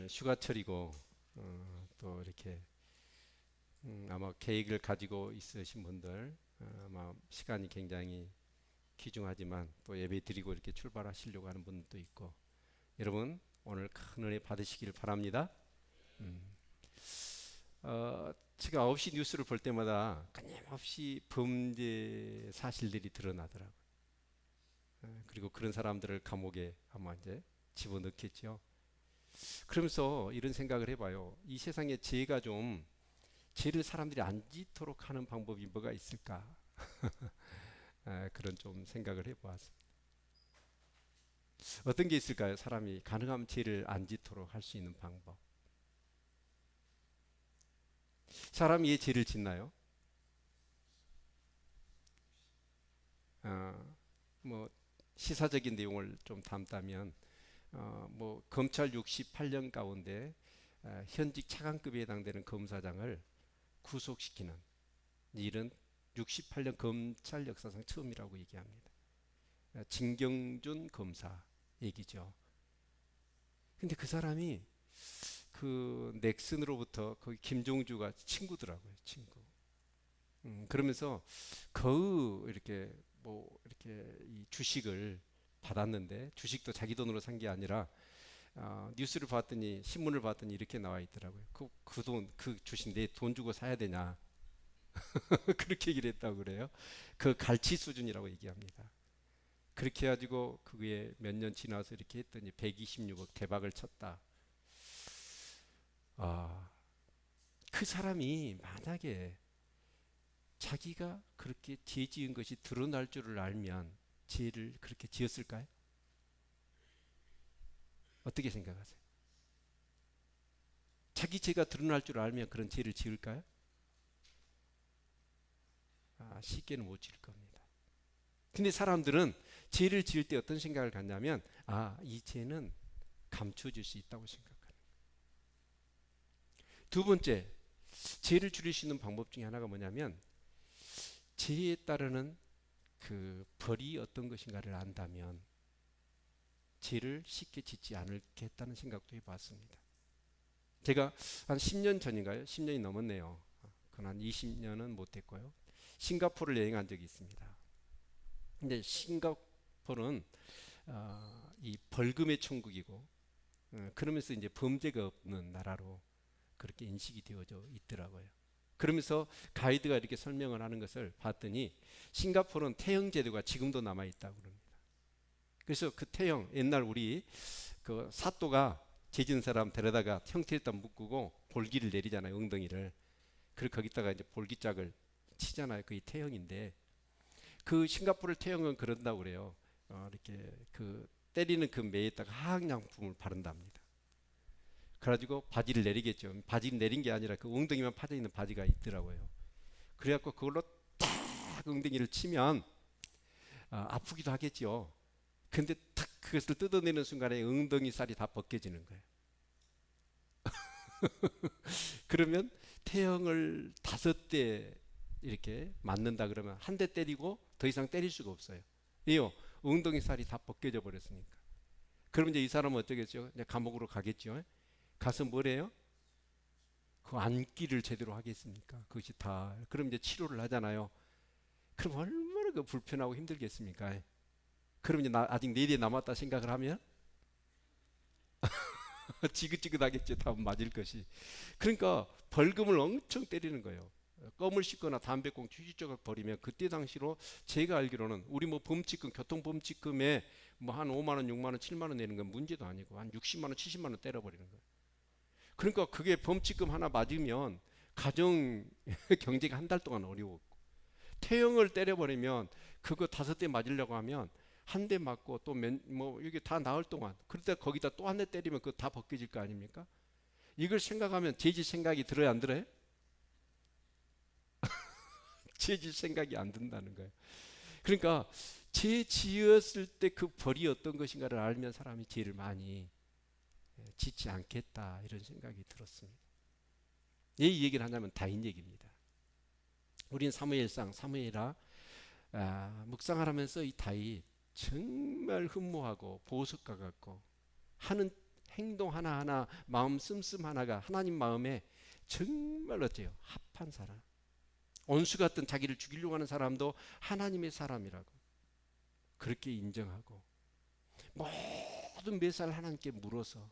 휴가철이고 또 이렇게 아마 계획을 가지고 있으신 분들 아마 시간이 굉장히 귀중하지만 또 예배 드리고 이렇게 출발하시려고 하는 분도 있고 여러분 오늘 큰 은혜 받으시길 바랍니다. 음, 제가 9시 뉴스를 볼 때마다 끊임없이 범죄 사실들이 드러나더라고요. 그리고 그런 사람들을 감옥에 아마 이제 집어넣겠죠. 그러면서 이런 생각을 해봐요. 이 세상에 죄가 좀 죄를 사람들이 안 짓도록 하는 방법이 뭐가 있을까? 그런 좀 생각을 해보았습니다. 어떤 게 있을까요? 사람이 가능하면 죄를 안 짓도록 할 수 있는 방법. 사람이 왜 죄를 짓나요? 어, 뭐 시사적인 내용을 좀 담다면 뭐 검찰 68년 가운데 현직 차관급에 해당되는 검사장을 구속시키는 일은 68년 검찰 역사상 처음이라고 얘기합니다. 진경준 검사 얘기죠. 근데 그 사람이 그 넥슨으로부터 거기 김종주가 친구더라고요, 친구. 그러면서 거의 이렇게 뭐 이렇게 이 주식을 받았는데 주식도 자기 돈으로 산 게 아니라 뉴스를 봤더니 신문을 봤더니 이렇게 나와 있더라고요. 그 돈, 그 주식 내 돈 주고 사야 되냐? 그렇게 얘기를 했다고 그래요. 그 갈치 수준이라고 얘기합니다. 그렇게 해가지고 그게 몇 년 지나서 이렇게 했더니 126억 대박을 쳤다. 아, 그 사람이 만약에 자기가 그렇게 죄 지은 것이 드러날 줄을 알면 죄를 그렇게 지었을까요? 어떻게 생각하세요? 자기 죄가 드러날 줄 알면 그런 죄를 지을까요? 쉽게는 못 지을 겁니다. 근데 사람들은 죄를 지을 때 어떤 생각을 갖냐면 이 죄는 감춰질 수 있다고 생각하는 거예요. 두 번째, 죄를 줄일 수 있는 방법 중에 하나가 뭐냐면 죄에 따르는 그 벌이 어떤 것인가를 안다면 죄를 쉽게 짓지 않겠다는 생각도 해봤습니다. 제가 한 10년 전인가요? 10년이 넘었네요. 그건 한 20년은 못했고요. 싱가포르를 여행한 적이 있습니다. 근데 싱가포르는 이 벌금의 천국이고 그러면서 이제 범죄가 없는 나라로 그렇게 인식이 되어져 있더라고요. 그러면서 가이드가 이렇게 설명을 하는 것을 봤더니 싱가포르는 태형 제도가 지금도 남아 있다고 그럽니다. 그래서 그 태형 옛날 우리 그 사또가 죄진 사람 데려다가 형태에다 묶고 볼기를 내리잖아요. 엉덩이를. 그리고 거기다가 이제 볼기짝을 치잖아요. 그게 태형인데 그 싱가포르 태형은 그런다고 그래요. 이렇게 그 때리는 그 매에다가 화학약품을 바른답니다. 그래가지고 바지를 내리겠죠. 바지를 내린 게 아니라 그 엉덩이만 파져 있는 바지가 있더라고요. 그래갖고 그걸로 딱 엉덩이를 치면 아프기도 하겠죠. 근데 탁 그것을 뜯어내는 순간에 엉덩이 살이 다 벗겨지는 거예요. 그러면 태형을 5대 이렇게 맞는다 그러면 한 대 때리고 더 이상 때릴 수가 없어요. 왜요? 엉덩이 살이 다 벗겨져 버렸으니까. 그럼 이제 이 사람은 어쩌겠죠? 이제 감옥으로 가겠죠. 가서 뭐래요? 그 안기를 제대로 하겠습니까? 그것이 다. 그럼 이제 치료를 하잖아요. 그럼 얼마나 그 불편하고 힘들겠습니까? 그럼 이제 아직 4대 남았다 생각을 하면 지긋지긋하겠죠. 다음 맞을 것이. 그러니까 벌금을 엄청 때리는 거예요. 껌을 씹거나 담배꽁 휴지조각 버리면 그때 당시로 제가 알기로는 우리 뭐 범칙금 교통범칙금에 뭐 한 5만 원, 6만 원, 7만 원 내는 건 문제도 아니고 한 60만 원, 70만 원 때려버리는 거예요. 그러니까 그게 범칙금 하나 맞으면 가정 경제가 한 달 동안 어려웠고 태형을 때려버리면 그거 5대 맞으려고 하면 한 대 맞고 또 뭐 이게 다 나을 동안 그럴 때 거기다 또 한 대 때리면 그거 다 벗겨질 거 아닙니까? 이걸 생각하면 죄질 생각이 들어요, 안 들어요? 죄질 생각이 안 든다는 거예요. 그러니까 죄 지었을 때 그 벌이 어떤 것인가를 알면 사람이 죄를 많이 짓지 않겠다 이런 생각이 들었습니다. 이 얘기를 하냐면 다인 얘기입니다. 우린 사무엘상 사무엘아 묵상을 하면서 이 다윗 정말 흠모하고 보석과 같고 하는 행동 하나하나, 마음 씀씀 하나가 하나님 마음에 정말 어때요? 합한 사람. 원수 같은 자기를 죽이려고 하는 사람도 하나님의 사람이라고 그렇게 인정하고, 모든 매사를 하나님께 물어서,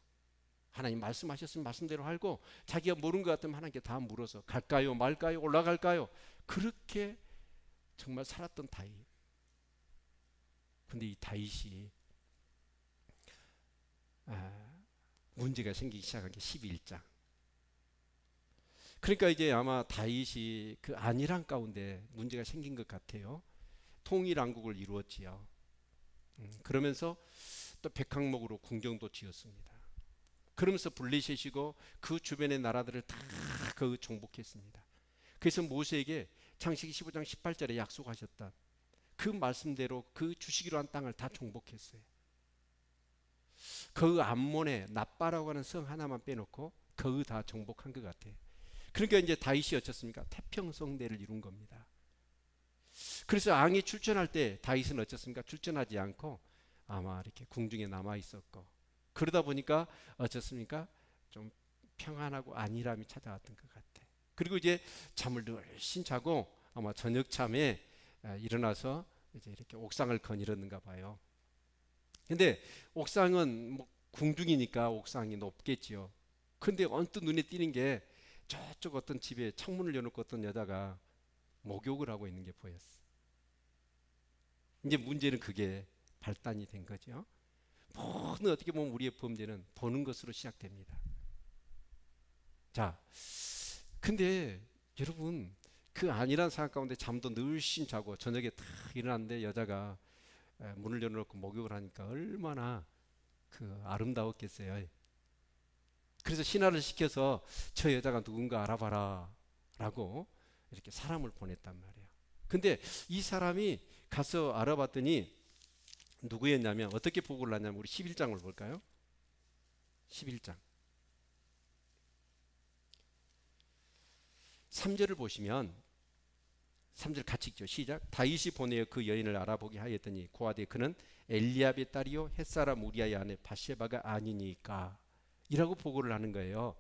하나님 말씀하셨으면 말씀대로 하고, 자기가 모르는 것 같으면 하나님께 다 물어서 갈까요 말까요 올라갈까요, 그렇게 정말 살았던 다윗. 근데 이 다윗이 문제가 생기기 시작한 게 11장. 그러니까 이제 아마 다윗이 그 안일한 가운데 문제가 생긴 것 같아요. 통일왕국을 이루었지요. 그러면서 또 백항목으로 궁정도 지었습니다. 그러면서 블레셋이고 그 주변의 나라들을 다 그 정복했습니다. 그래서 모세에게 창세기 15장 18절에 약속하셨던 그 말씀대로 그 주시기로 한 땅을 다 정복했어요. 그 암몬의 납바라고 하는 성 하나만 빼놓고 거의 다 정복한 것 같아요. 그러니까 이제 다윗이 어쩌습니까? 태평성대를 이룬 겁니다. 그래서 왕이 출전할 때 다윗은 어쩌습니까? 출전하지 않고 아마 이렇게 궁중에 남아 있었고, 그러다 보니까 어쩌습니까? 좀 평안하고 안일함이 찾아왔던 것 같아. 그리고 이제 잠을 늘씬 자고 아마 저녁참에 일어나서 이제 이렇게 옥상을 거닐었는가 봐요. 근데 옥상은 뭐 궁중이니까 옥상이 높겠지요. 근데 언뜻 눈에 띄는 게 저쪽 어떤 집에 창문을 열어놓고 어떤 여자가 목욕을 하고 있는 게 보였어. 이제 문제는 그게 발단이 된 거죠. 모든 어떻게 보면 우리의 범죄는 보는 것으로 시작됩니다. 자, 근데 여러분, 그 안일한 상황 가운데 잠도 늘씬 자고 저녁에 딱 일어났는데 여자가 문을 열어놓고 목욕을 하니까 얼마나 그 아름다웠겠어요. 그래서 신하를 시켜서 저 여자가 누군가 알아봐라 라고 이렇게 사람을 보냈단 말이에요. 근데 이 사람이 가서 알아봤더니 누구였냐면, 어떻게 보고를 하냐면, 우리 11장을 볼까요? 11장 3절을 보시면, 3절 같이 읽죠. 시작. 다윗이 보내어 그 여인을 알아보게 하였더니 고하되 그는 엘리압의 딸이요 햇사람 우리아의 아내 바세바가 아니니까 이라고 보고를 하는 거예요.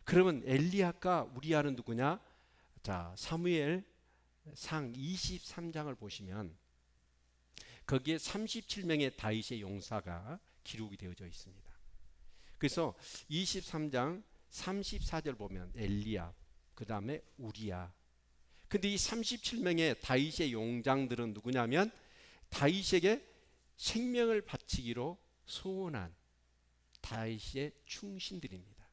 그러면 엘리압과 우리아는 누구냐? 자, 사무엘 상 23장을 보시면 거기에 37명의 다윗의 용사가 기록이 되어져 있습니다. 그래서 23장 34절 보면 엘리압, 그 다음에 우리아. 근데 이 37명의 다윗의 용장들은 누구냐면 다윗에게 생명을 바치기로 소원한 다윗의 충신들입니다.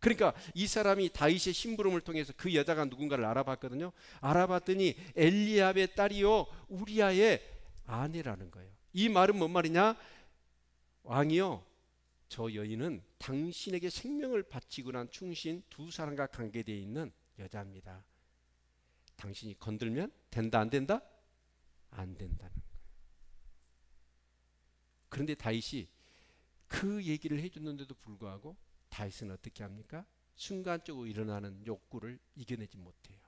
그러니까 이 사람이 다윗의 심부름을 통해서 그 여자가 누군가를 알아봤거든요. 알아봤더니 엘리압의 딸이요 우리아의 아내라는 거예요. 이 말은 뭔 말이냐? 왕이요, 저 여인은 당신에게 생명을 바치고 난 충신 두 사람과 관계되어 있는 여자입니다. 당신이 건들면 된다 안 된다? 안 된다는 거예요. 그런데 다윗이 그 얘기를 해줬는데도 불구하고 다윗은 어떻게 합니까? 순간적으로 일어나는 욕구를 이겨내지 못해요.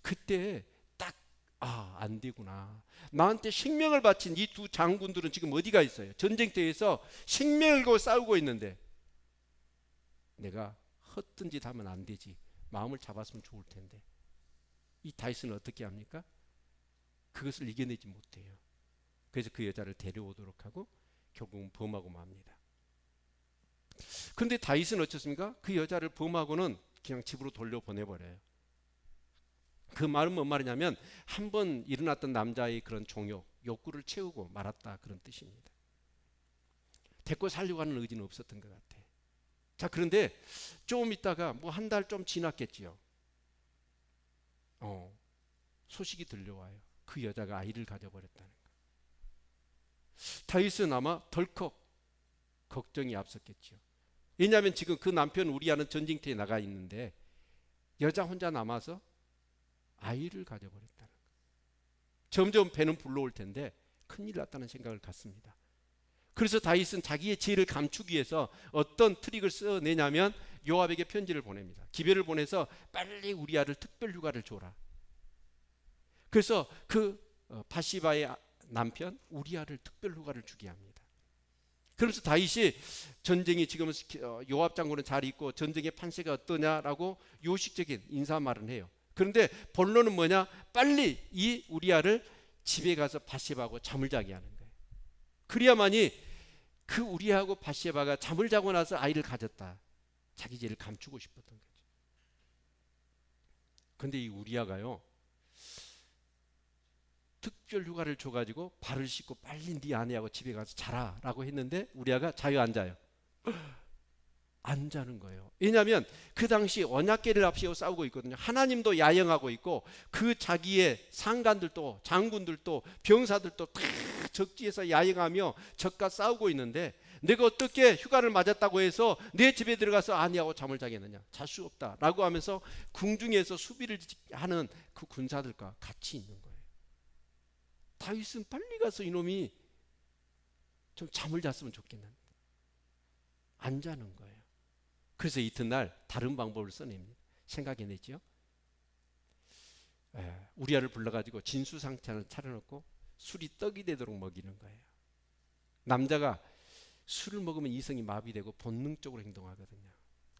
그때 딱 안 되구나. 나한테 생명을 바친 이 두 장군들은 지금 어디가 있어요? 전쟁터에서 생명을 걸고 싸우고 있는데 내가 헛된 짓 하면 안 되지. 마음을 잡았으면 좋을 텐데. 이 다윗은 어떻게 합니까? 그것을 이겨내지 못해요. 그래서 그 여자를 데려오도록 하고 결국은 범하고 맙니다. 그런데 다윗은 어떻습니까? 그 여자를 범하고는 그냥 집으로 돌려보내버려요. 그 말은 뭔 말이냐면 한 번 일어났던 남자의 그런 종욕, 욕구를 채우고 말았다, 그런 뜻입니다. 데리고 살려고 하는 의지는 없었던 것 같아. 자, 그런데 좀 있다가 뭐 한 달 좀 지났겠지요. 소식이 들려와요. 그 여자가 아이를 가져버렸다는 거. 다윗은 아마 덜컥 걱정이 앞섰겠죠. 왜냐하면 지금 그 남편 우리아는 전쟁터에 나가 있는데 여자 혼자 남아서 아이를 가져버렸다는 거. 점점 배는 불러올 텐데 큰일 났다는 생각을 갖습니다. 그래서 다윗은 자기의 죄를 감추기 위해서 어떤 트릭을 써내냐면 요압에게 편지를 보냅니다. 기별을 보내서 빨리 우리아를 특별 휴가를 줘라. 그래서 그 바시바의 남편 우리아를 특별 휴가를 주게 합니다. 그러면서 다윗이 전쟁이 지금 요압 장군은 잘 있고 전쟁의 판세가 어떠냐라고 요식적인 인사말은 해요. 그런데 본론은 뭐냐? 빨리 이 우리아를 집에 가서 바세바하고 잠을 자게 하는 거예요. 그래야만이 그 우리아하고 바세바가 잠을 자고 나서 아이를 가졌다. 자기 죄를 감추고 싶었던 거죠. 근데 이 우리아가요, 특별 휴가를 줘가지고 발을 씻고 빨리 네 아내하고 집에 가서 자라라고 했는데 우리아가 자유 안 자요? 안 자는 거예요. 왜냐하면 그 당시 언약궤를 앞세워 싸우고 있거든요. 하나님도 야영하고 있고 그 자기의 상관들도 장군들도 병사들도 다 적지에서 야영하며 적과 싸우고 있는데 내가 어떻게 휴가를 맞았다고 해서 내 집에 들어가서 아내하고 잠을 자겠느냐? 잘 수 없다라고 하면서 궁중에서 수비를 하는 그 군사들과 같이 있는 거예요. 다윗은 빨리 가서 이놈이 좀 잠을 잤으면 좋겠는데 안 자는 거예요. 그래서 이튿날 다른 방법을 써냅니다. 생각해냈죠. 우리아를 불러가지고 진수상찬을 차려놓고 술이 떡이 되도록 먹이는 거예요. 남자가 술을 먹으면 이성이 마비되고 본능적으로 행동하거든요.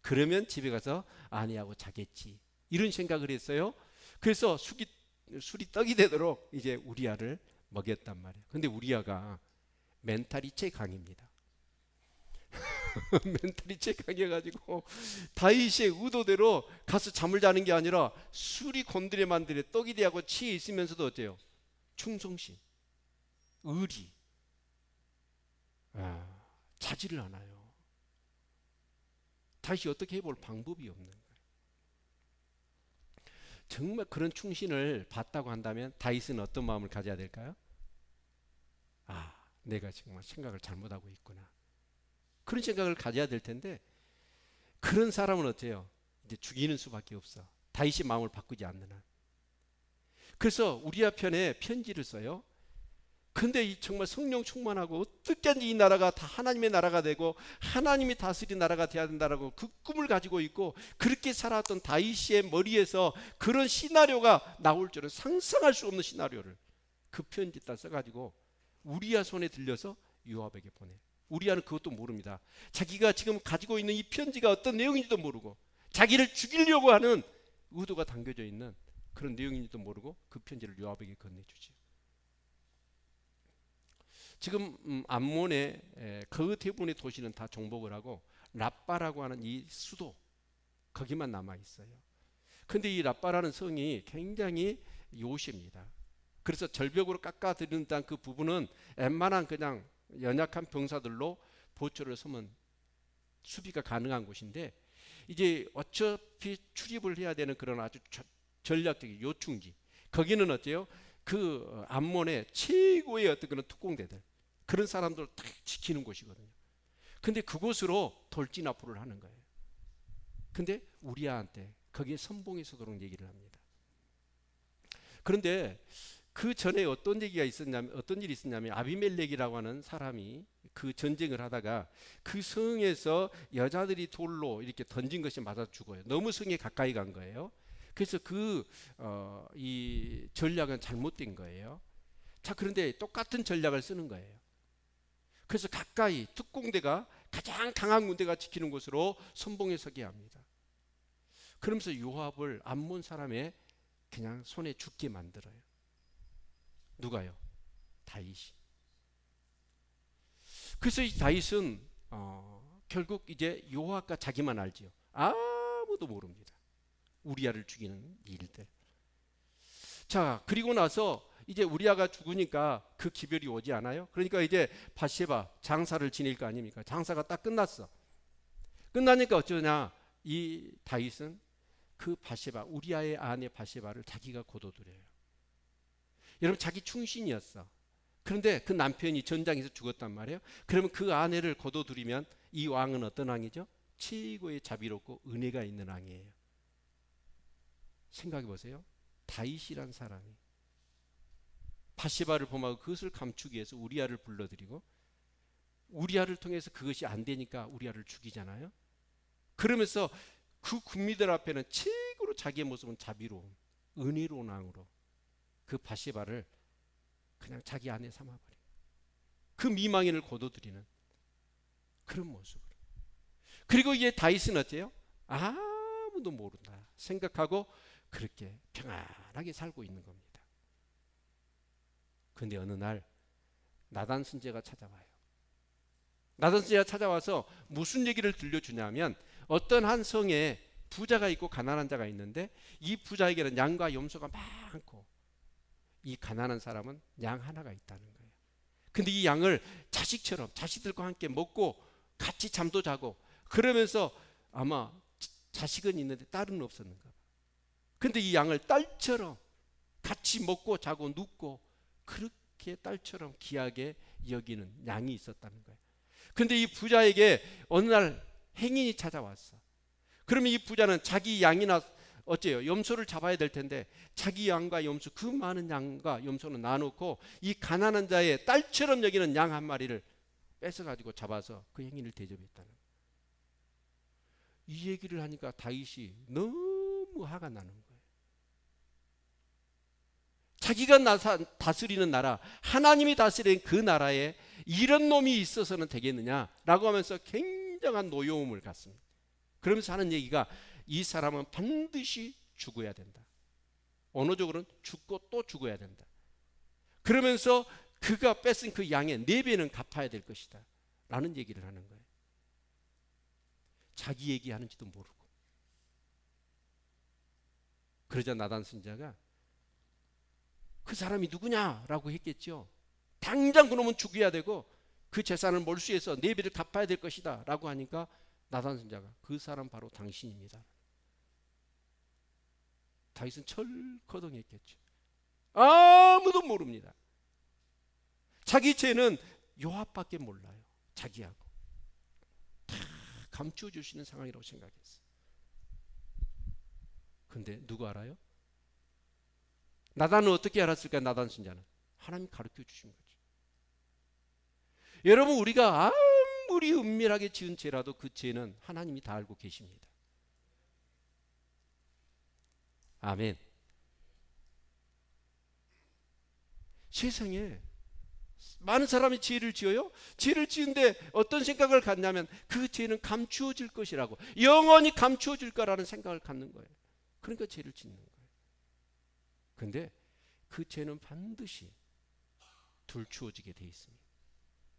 그러면 집에 가서 아내하고 자겠지, 이런 생각을 했어요. 그래서 술이 떡이 되도록 이제 우리아를 먹였단 말이에요. 근데 우리아가 멘탈이 제 강입니다. 멘탈이 제 강해가지고 다윗의 의도대로 가서 잠을 자는 게 아니라 술이 곤드레 만드레 떡이 되고 취해 있으면서도 어때요? 충성심, 의리, 자지를 않아요. 다윗이 어떻게 해볼 방법이 없는 거예요. 정말 그런 충신을 받다고 한다면 다윗은 어떤 마음을 가져야 될까요? 내가 정말 생각을 잘못하고 있구나, 그런 생각을 가져야 될 텐데 그런 사람은 어때요? 이제 죽이는 수밖에 없어. 다윗이 마음을 바꾸지 않는 한. 그래서 우리아 편에 편지를 써요. 근데 이 정말 성령 충만하고 어떻게 하는지 이 나라가 다 하나님의 나라가 되고 하나님이 다스린 나라가 돼야 된다라고 그 꿈을 가지고 있고 그렇게 살았던 다윗의 머리에서 그런 시나리오가 나올 줄은 상상할 수 없는 시나리오를 그 편지에다 써가지고 우리아 손에 들려서 요압에게 보내. 우리아는 그것도 모릅니다. 자기가 지금 가지고 있는 이 편지가 어떤 내용인지도 모르고 자기를 죽이려고 하는 의도가 담겨져 있는 그런 내용인지도 모르고 그 편지를 요압에게 건네주지요. 지금 암몬의 그 대부분의 도시는 다 정복을 하고 라빠라고 하는 이 수도 거기만 남아 있어요. 근데 이 라빠라는 성이 굉장히 요시입니다. 그래서 절벽으로 깎아들인다는 그 부분은 웬만한 그냥 연약한 병사들로 보초를 서면 수비가 가능한 곳인데 이제 어차피 출입을 해야 되는 그런 아주 전략적인 요충지, 거기는 어때요? 그 암몬의 최고의 어떤 그런 특공대들, 그런 사람들을 딱 지키는 곳이거든요. 근데 그곳으로 돌진압포를 하는 거예요. 근데 우리아한테 거기에 선봉에 서도록 얘기를 합니다. 그런데 그 전에 어떤 얘기가 있었냐면, 어떤 일이 있었냐면 아비멜렉이라고 하는 사람이 그 전쟁을 하다가 그 성에서 여자들이 돌로 이렇게 던진 것이 맞아 죽어요. 너무 성에 가까이 간 거예요. 그래서 이 전략은 잘못된 거예요. 자, 그런데 똑같은 전략을 쓰는 거예요. 그래서 가까이 특공대가 가장 강한 군대가 지키는 곳으로 선봉에 서게 합니다. 그러면서 요압을 암몬 사람의 그냥 손에 죽게 만들어요. 누가요? 다윗이. 그래서 이 다윗은 결국 이제 요압과 자기만 알지요. 아무도 모릅니다. 우리아를 죽이는 일들. 자, 그리고 나서 이제 우리아가 죽으니까 그 기별이 오지 않아요? 그러니까 이제 바세바 장사를 지낼 거 아닙니까? 장사가 딱 끝났어. 끝나니까 어쩌냐? 이 다윗은 그 바세바, 우리아의 아내 바세바를 자기가 거둬들여요. 여러분, 자기 충신이었어. 그런데 그 남편이 전장에서 죽었단 말이에요. 그러면 그 아내를 거둬들이면 이 왕은 어떤 왕이죠? 최고의 자비롭고 은혜가 있는 왕이에요. 생각해 보세요. 다윗이란 사람이 바세바를 범하고 그것을 감추기 위해서 우리아를 불러들이고 우리아를 통해서 그것이 안 되니까 우리아를 죽이잖아요. 그러면서 그 군민들 앞에는 최고로 자기의 모습은 자비로운 은혜로운 왕으로 그 바세바를 그냥 자기 아내 삼아버린 그 미망인을 거둬들이는 그런 모습으로. 그리고 이게 다윗은 어때요? 아무도 모른다 생각하고 그렇게 평안하게 살고 있는 겁니다. 그런데 어느 날 나단 선지자가 찾아와요. 나단 선지자가 찾아와서 무슨 얘기를 들려주냐면 어떤 한 성에 부자가 있고 가난한 자가 있는데 이 부자에게는 양과 염소가 많고 이 가난한 사람은 양 하나가 있다는 거예요. 근데 이 양을 자식처럼 자식들과 함께 먹고 같이 잠도 자고 그러면서 아마 자식은 있는데 딸은 없었는가 봐. 근데 이 양을 딸처럼 같이 먹고 자고 눕고 그렇게 딸처럼 귀하게 여기는 양이 있었다는 거예요. 근데 이 부자에게 어느 날 행인이 찾아왔어. 그러면 이 부자는 자기 양이나 어째요? 염소를 잡아야 될 텐데 자기 양과 염소 그 많은 양과 염소는 놔놓고 이 가난한 자의 딸처럼 여기는 양 한 마리를 뺏어가지고 잡아서 그 행인을 대접했다는 거예요. 이 얘기를 하니까 다윗이 너무 화가 나는 거예요. 자기가 다스리는 나라, 하나님이 다스리는 그 나라에 이런 놈이 있어서는 되겠느냐라고 하면서 굉장한 노여움을 갖습니다. 그러면서 하는 얘기가 이 사람은 반드시 죽어야 된다. 언어적으로는 죽고 또 죽어야 된다. 그러면서 그가 뺏은 그 양의 4배는 갚아야 될 것이다 라는 얘기를 하는 거예요. 자기 얘기하는지도 모르고. 그러자 나단 선지자가 그 사람이 누구냐라고 했겠죠. 당장 그놈은 죽여야 되고 그 재산을 몰수해서 4배를 갚아야 될 것이다 라고 하니까 나단 선지자가 그 사람 바로 당신입니다. 다윗은 철커덩했겠죠. 아무도 모릅니다. 자기 죄는 요압밖에 몰라요. 자기하고 다 감추어 주시는 상황이라고 생각했어요. 근데 누구 알아요? 나단은 어떻게 알았을까? 나단 선지자는 하나님이 가르쳐 주신 거죠. 여러분, 우리가 아무리 은밀하게 지은 죄라도 그 죄는 하나님이 다 알고 계십니다. 아멘. 세상에 많은 사람이 죄를 지어요. 죄를 지은데 어떤 생각을 갖냐면 그 죄는 감추어질 것이라고, 영원히 감추어질 거라는 생각을 갖는 거예요. 그러니까 죄를 짓는 거예요. 그런데 그 죄는 반드시 들추어지게 돼 있습니다.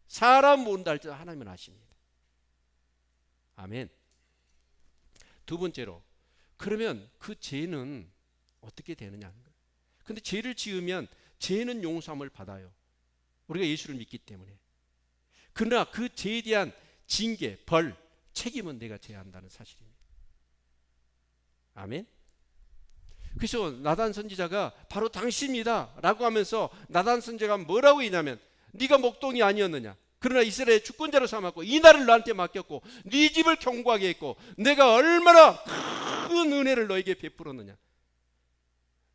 사람 모른다 할지라도 하나님은 아십니다. 아멘. 두 번째로, 그러면 그 죄는 어떻게 되느냐 하는 거예요. 근데 죄를 지으면 죄는 용서함을 받아요. 우리가 예수를 믿기 때문에. 그러나 그 죄에 대한 징계, 벌, 책임은 내가 져야 한다는 사실입니다. 아멘. 그래서 나단 선지자가 바로 당신이다 라고 하면서 나단 선지자가 뭐라고 했냐면 네가 목동이 아니었느냐, 그러나 이스라엘의 주권자로 삼았고 이 날을 너한테 맡겼고 네 집을 견고하게 했고 내가 얼마나 큰 은혜를 너에게 베풀었느냐,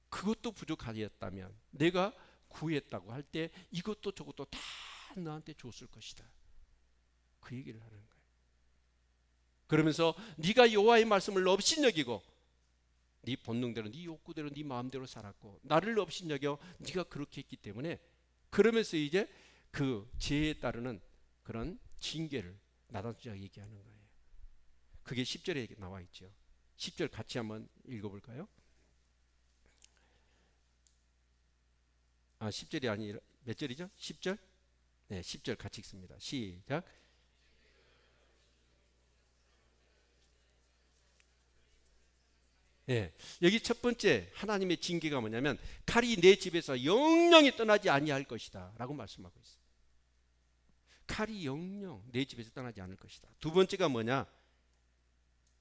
그것도 부족하였다면 내가 구했다고 할 때 이것도 저것도 다 너한테 줬을 것이다, 그 얘기를 하는 거예요. 그러면서 네가 여호와의 말씀을 업신여기고 네 본능대로, 네 욕구대로, 네 마음대로 살았고 나를 업신여겨 네가 그렇게 했기 때문에, 그러면서 이제 그 죄에 따르는 그런 징계를 나단 선지자가 얘기하는 거예요. 그게 10절에 나와 있죠. 10절 같이 한번 읽어볼까요? 10절이 아니라 몇 절이죠? 10절? 네, 10절 같이 읽습니다. 시작. 네, 여기 첫 번째 하나님의 징계가 뭐냐면 칼이 내 집에서 영영이 떠나지 아니할 것이다 라고 말씀하고 있어요. 칼이 영영 내 집에서 떠나지 않을 것이다. 두 번째가 뭐냐?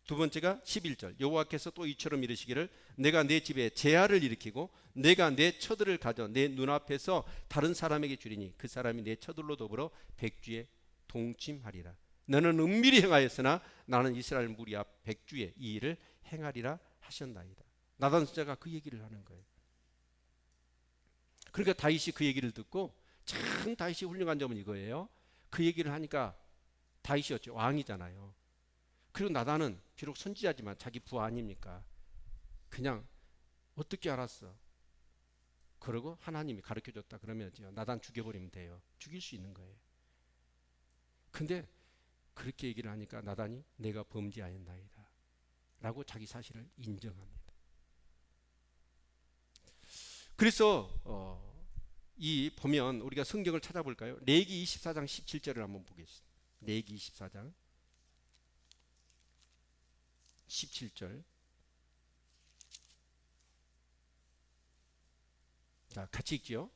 두 번째가 11절, 여호와께서 또 이처럼 이르시기를 내가 내 집에 재앙을 일으키고 내가 내 처들을 가져 내 눈앞에서 다른 사람에게 주리니 그 사람이 내 처들로 더불어 백주에 동침하리라. 너는 은밀히 행하였으나 나는 이스라엘 무리 앞 백주에 이 일을 행하리라 하셨나이다. 나단 선지자가 그 얘기를 하는 거예요. 그러니까 다윗이 그 얘기를 듣고, 참 다윗이 훌륭한 점은 이거예요. 그 얘기를 하니까 다윗이었죠. 왕이잖아요. 그리고 나단은 비록 선지자지만 자기 부하 아닙니까? 그냥 어떻게 알았어? 그러고 하나님이 가르쳐줬다 그러면 나단 죽여버리면 돼요. 죽일 수 있는 거예요. 근데 그렇게 얘기를 하니까 나단이 내가 범죄하였나이다 라고 자기 사실을 인정합니다. 그래서 이 보면 우리가 성경을 찾아볼까요? 레위기 24장 17절을 한번 보겠습니다. 레위기 24장 17절. 자, 같이 읽지요.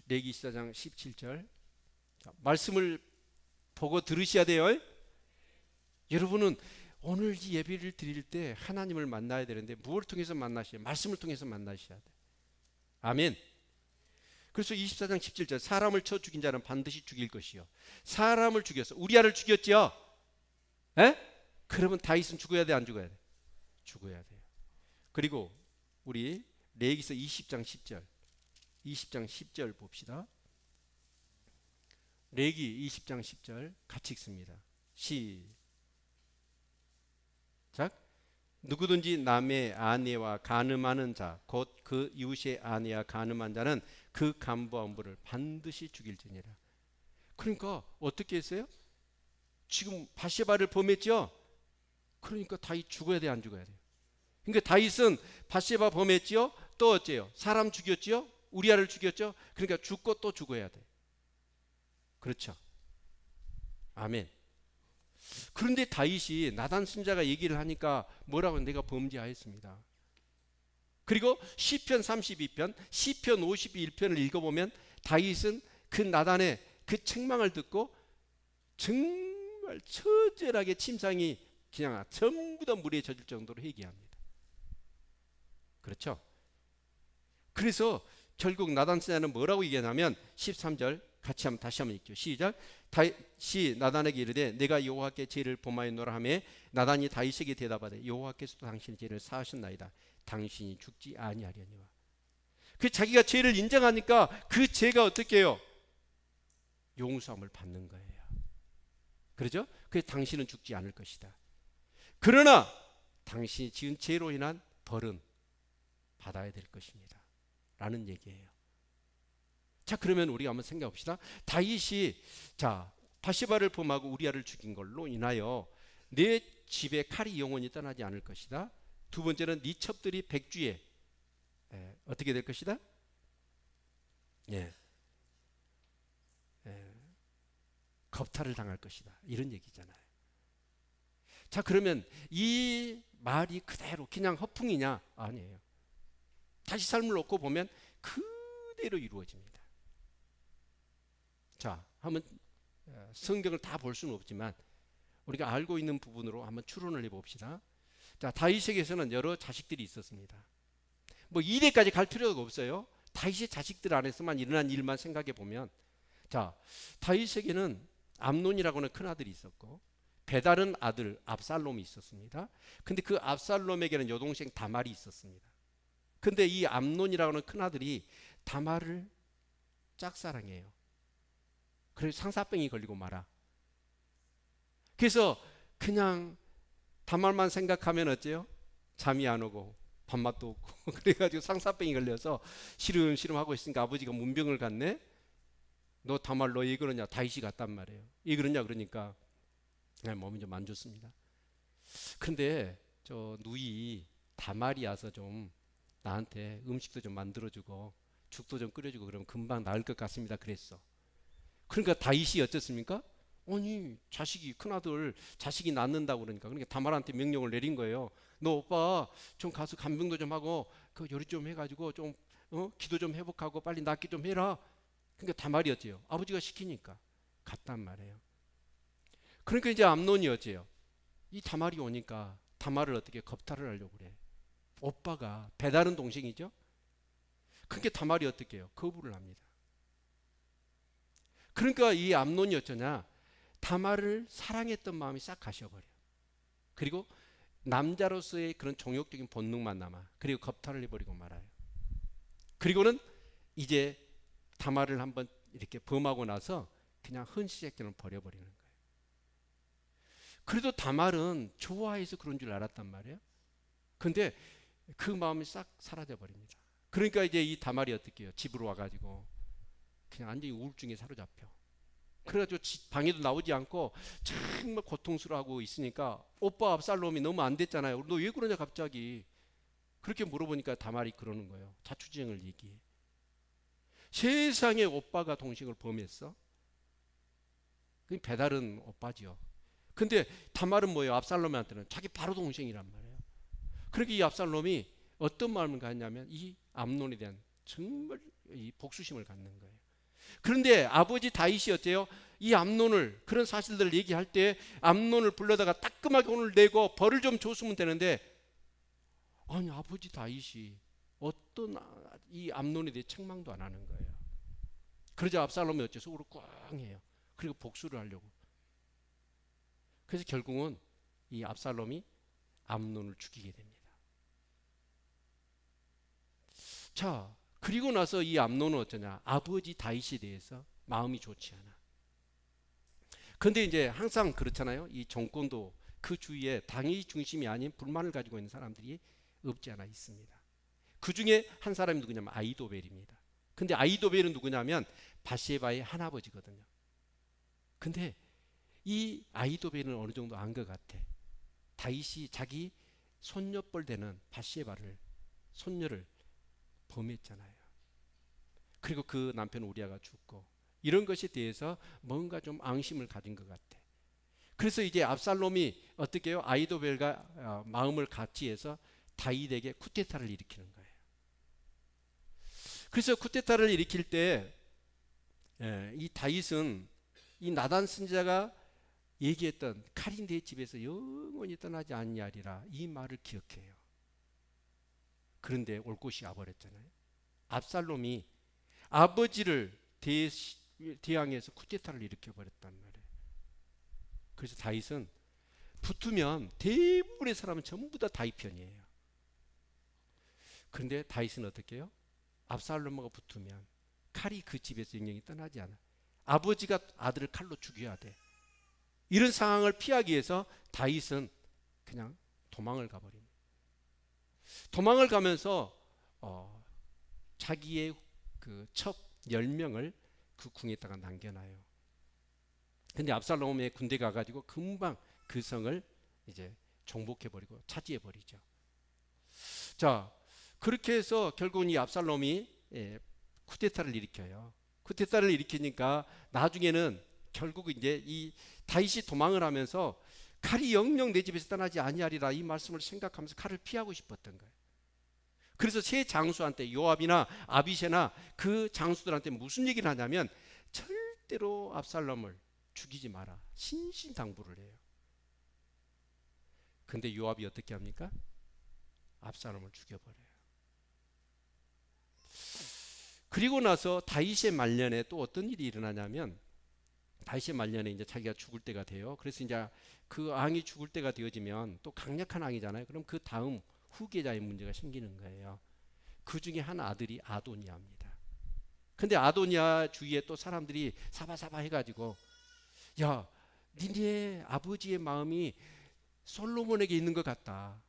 레위기 24장 17절. 자, 말씀을 보고 들으셔야 돼요. 여러분은 오늘 이 예배를 드릴 때 하나님을 만나야 되는데 무엇을 통해서 만나셔야 돼요? 말씀을 통해서 만나셔야 돼요. 아멘. 그래서 24장 17절 사람을 쳐 죽인 자는 반드시 죽일 것이요. 사람을 죽였어. 우리아를 죽였죠. 에? 그러면 다윗은 죽어야 돼, 안 죽어야 돼? 죽어야 돼요. 그리고 우리 레위기서 20장 10절 20장 10절 봅시다. 레위기 20장 10절 같이 읽습니다. 시작. 누구든지 남의 아내와 간음하는 자 곧 그 이웃의 아내와 간음한 자는 그 간부와 엄부를 반드시 죽일지니라. 그러니까 어떻게 했어요? 지금 바세바를 범했죠. 그러니까 다윗 죽어야 돼, 안 죽어야 돼요? 그러니까 다윗은 바세바 범했죠. 또 어째요? 사람 죽였죠. 우리아를 죽였죠. 그러니까 죽고 또 죽어야 돼. 그렇죠? 아멘. 그런데 다윗이 나단 선지자가 얘기를 하니까 뭐라고? 내가 범죄하였습니다. 그리고 시편 32편, 시편 51편을 읽어보면 다윗은 그 나단의 그 책망을 듣고 정말 처절하게 침상이 그냥 전부 다 물에 젖을 정도로 회개합니다. 그렇죠? 그래서 결국 나단 선지자는 뭐라고 얘기하냐면 13절 같이 한번 다시 한번 읽죠. 시작. 다윗이 나단에게 이르되 내가 여호와께 죄를 범하였노라 하매 나단이 다윗에게 대답하되 여호와께서도 당신의 죄를 사하셨나이다. 당신이 죽지 아니하려니와. 그 자기가 죄를 인정하니까 그 죄가 어떻게 해요? 용서함을 받는 거예요. 그렇죠? 그래서 당신은 죽지 않을 것이다. 그러나 당신이 지은 죄로 인한 벌은 받아야 될 것입니다. 라는 얘기예요. 자, 그러면 우리가 한번 생각해 봅시다. 다윗이 자 바세바를 범하고 우리아를 죽인 걸로 인하여 내 집에 칼이 영원히 떠나지 않을 것이다. 두 번째는 네 첩들이 백주에 어떻게 될 것이다? 겁탈을 당할 것이다. 이런 얘기잖아요. 자, 그러면 이 말이 그대로 그냥 허풍이냐? 아니에요. 다시 삶을 놓고 보면 그대로 이루어집니다. 자, 한번 성경을 다 볼 수는 없지만 우리가 알고 있는 부분으로 한번 추론을 해봅시다. 자, 다윗에게서는 여러 자식들이 있었습니다. 뭐 2대까지 갈 필요가 없어요. 다윗의 자식들 안에서만 일어난 일만 생각해 보면, 자, 다윗에게는 암논이라고 하는 큰 아들이 있었고 배다른 아들 압살롬이 있었습니다. 근데 그 압살롬에게는 여동생 다말이 있었습니다. 근데 이 암논이라고 하는 큰 아들이 다말을 짝사랑해요. 그래서 상사병이 걸리고 말아. 그래서 그냥 다말만 생각하면 어째요? 잠이 안 오고 밥맛도 없고 그래가지고 상사병이 걸려서 시름시름 하고 있으니까 아버지가 문병을 갔네. 너 다말 너 왜 그러냐? 다윗이 갔단 말이에요. 왜 그러냐? 그러니까 몸이 좀 안 좋습니다. 근데 저 누이 다말이 와서 좀 나한테 음식도 좀 만들어주고 죽도 좀 끓여주고 그러면 금방 나을 것 같습니다. 그랬어. 그러니까 다윗이 어쨌습니까? 아니 자식이 큰아들 자식이 낳는다고 그러니까 다말한테 명령을 내린 거예요. 너 오빠 좀 가서 간병도 좀 하고 그 요리 좀 해가지고 좀 기도 좀 회복하고 빨리 낫게 좀 해라. 그러니까 다말이 어째요? 아버지가 시키니까 갔단 말이에요. 그러니까 이제 암논이 어째요? 이 다말이 오니까 다말을 어떻게 겁탈을 하려고 그래. 오빠가 배다른 동생이죠. 그러니까 다말이 어떻게 해요? 거부를 합니다. 그러니까 이 암논이 어쩌냐? 다말을 사랑했던 마음이 싹 가셔버려. 그리고 남자로서의 그런 종욕적인 본능만 남아. 그리고 겁탈을 해버리고 말아요. 그리고는 이제 다말을 한번 이렇게 범하고 나서 그냥 헌시작전을 벌여버리는 거예요. 그래도 다말은 좋아해서 그런 줄 알았단 말이에요. 근데 그 마음이 싹 사라져 버립니다. 그러니까 이제 이 다말이 어떻게 해요? 집으로 와가지고 그냥 완전히 우울증에 사로잡혀. 그래가지고 방에도 나오지 않고 정말 고통스러워하고 있으니까 오빠 압살롬이 너무 안 됐잖아요. 너 왜 그러냐 갑자기. 그렇게 물어보니까 다말이 그러는 거예요. 자초지종을 얘기해. 세상에 오빠가 동식을 범했어? 그 배달은 오빠죠. 근데 다말은 뭐예요? 압살롬한테는 자기 바로 동생이란 말이에요. 그러니까 이 압살롬이 어떤 마음을 갖냐면 이 암논에 대한 정말 이 복수심을 갖는 거예요. 그런데 아버지 다윗이 어때요? 이 암논을 그런 사실들을 얘기할 때 암논을 불러다가 따끔하게 혼을 내고 벌을 좀 줬으면 되는데 아니 아버지 다윗이 어떤 이 암논에 대해 책망도 안 하는 거예요. 그러자 압살롬이 어째 속으로 꽝해요. 그리고 복수를 하려고. 그래서 결국은 이 압살롬이 암논을 죽이게 됩니다. 자, 그리고 나서 이 암논은 어쩌냐? 아버지 다윗에 대해서 마음이 좋지 않아. 근데 이제 항상 그렇잖아요. 이 정권도 그 주위에 당의 중심이 아닌 불만을 가지고 있는 사람들이 없지 않아 있습니다. 그 중에 한 사람이 누구냐면 아히도벨입니다. 근데 아히도벨은 누구냐면 바세바의 할아버지거든요. 근데 이 아히도벨은 어느 정도 안 것 같아. 다윗이 자기 손녀뻘 되는 바세바를 손녀를 범했잖아요. 그리고 그 남편 우리아가 죽고 이런 것에 대해서 뭔가 좀 앙심을 가진 것 같아. 그래서 이제 압살롬이 어떻게 해요? 아히도벨과 마음을 같이 해서 다윗에게 쿠데타를 일으키는 거예요. 그래서 쿠데타를 일으킬 때 이 다윗은 이 나단 선지자가 얘기했던 칼이 내 집에서 영원히 떠나지 않냐리라 이 말을 기억해요. 그런데 올 곳이 와버렸잖아요. 압살롬이 아버지를 대항해서 쿠데타를 일으켜버렸단 말이에요. 그래서 다윗은 붙으면 대부분의 사람은 전부 다 다윗 편이에요. 그런데 다윗은 어떻게 해요? 압살롬하고 붙으면 칼이 그 집에서 영영이 떠나지 않아. 아버지가 아들을 칼로 죽여야 돼. 이런 상황을 피하기 위해서 다윗은 그냥 도망을 가버립니다. 도망을 가면서 자기의 그 첩 10명을 그 궁에다가 남겨놔요. 근데 압살롬의 군대 가가지고 금방 그 성을 이제 정복해버리고 차지해버리죠. 자, 그렇게 해서 결국은 이 압살롬이 쿠데타를 일으켜요. 쿠데타를 일으키니까 나중에는 결국 이제 이 다윗이 도망을 하면서 칼이 영영 내 집에서 떠나지 아니하리라 이 말씀을 생각하면서 칼을 피하고 싶었던 거예요. 그래서 세 장수한테 요압이나 아비새나 그 장수들한테 무슨 얘기를 하냐면 절대로 압살롬을 죽이지 마라. 신신당부를 해요. 근데 요압이 어떻게 합니까? 압살롬을 죽여버려요. 그리고 나서 다윗의 말년에 또 어떤 일이 일어나냐면 다윗의 말년에 이제 자기가 죽을 때가 돼요. 그래서 이제 그 왕이 죽을 때가 되어지면 또 강력한 왕이잖아요. 그럼 그 다음 후계자의 문제가 생기는 거예요. 그 중에 한 아들이 아도니아입니다. 근데 아도니아 주위에 또 사람들이 사바사바 해가지고 야, 니네 아버지의 마음이 솔로몬에게 있는 것 같다.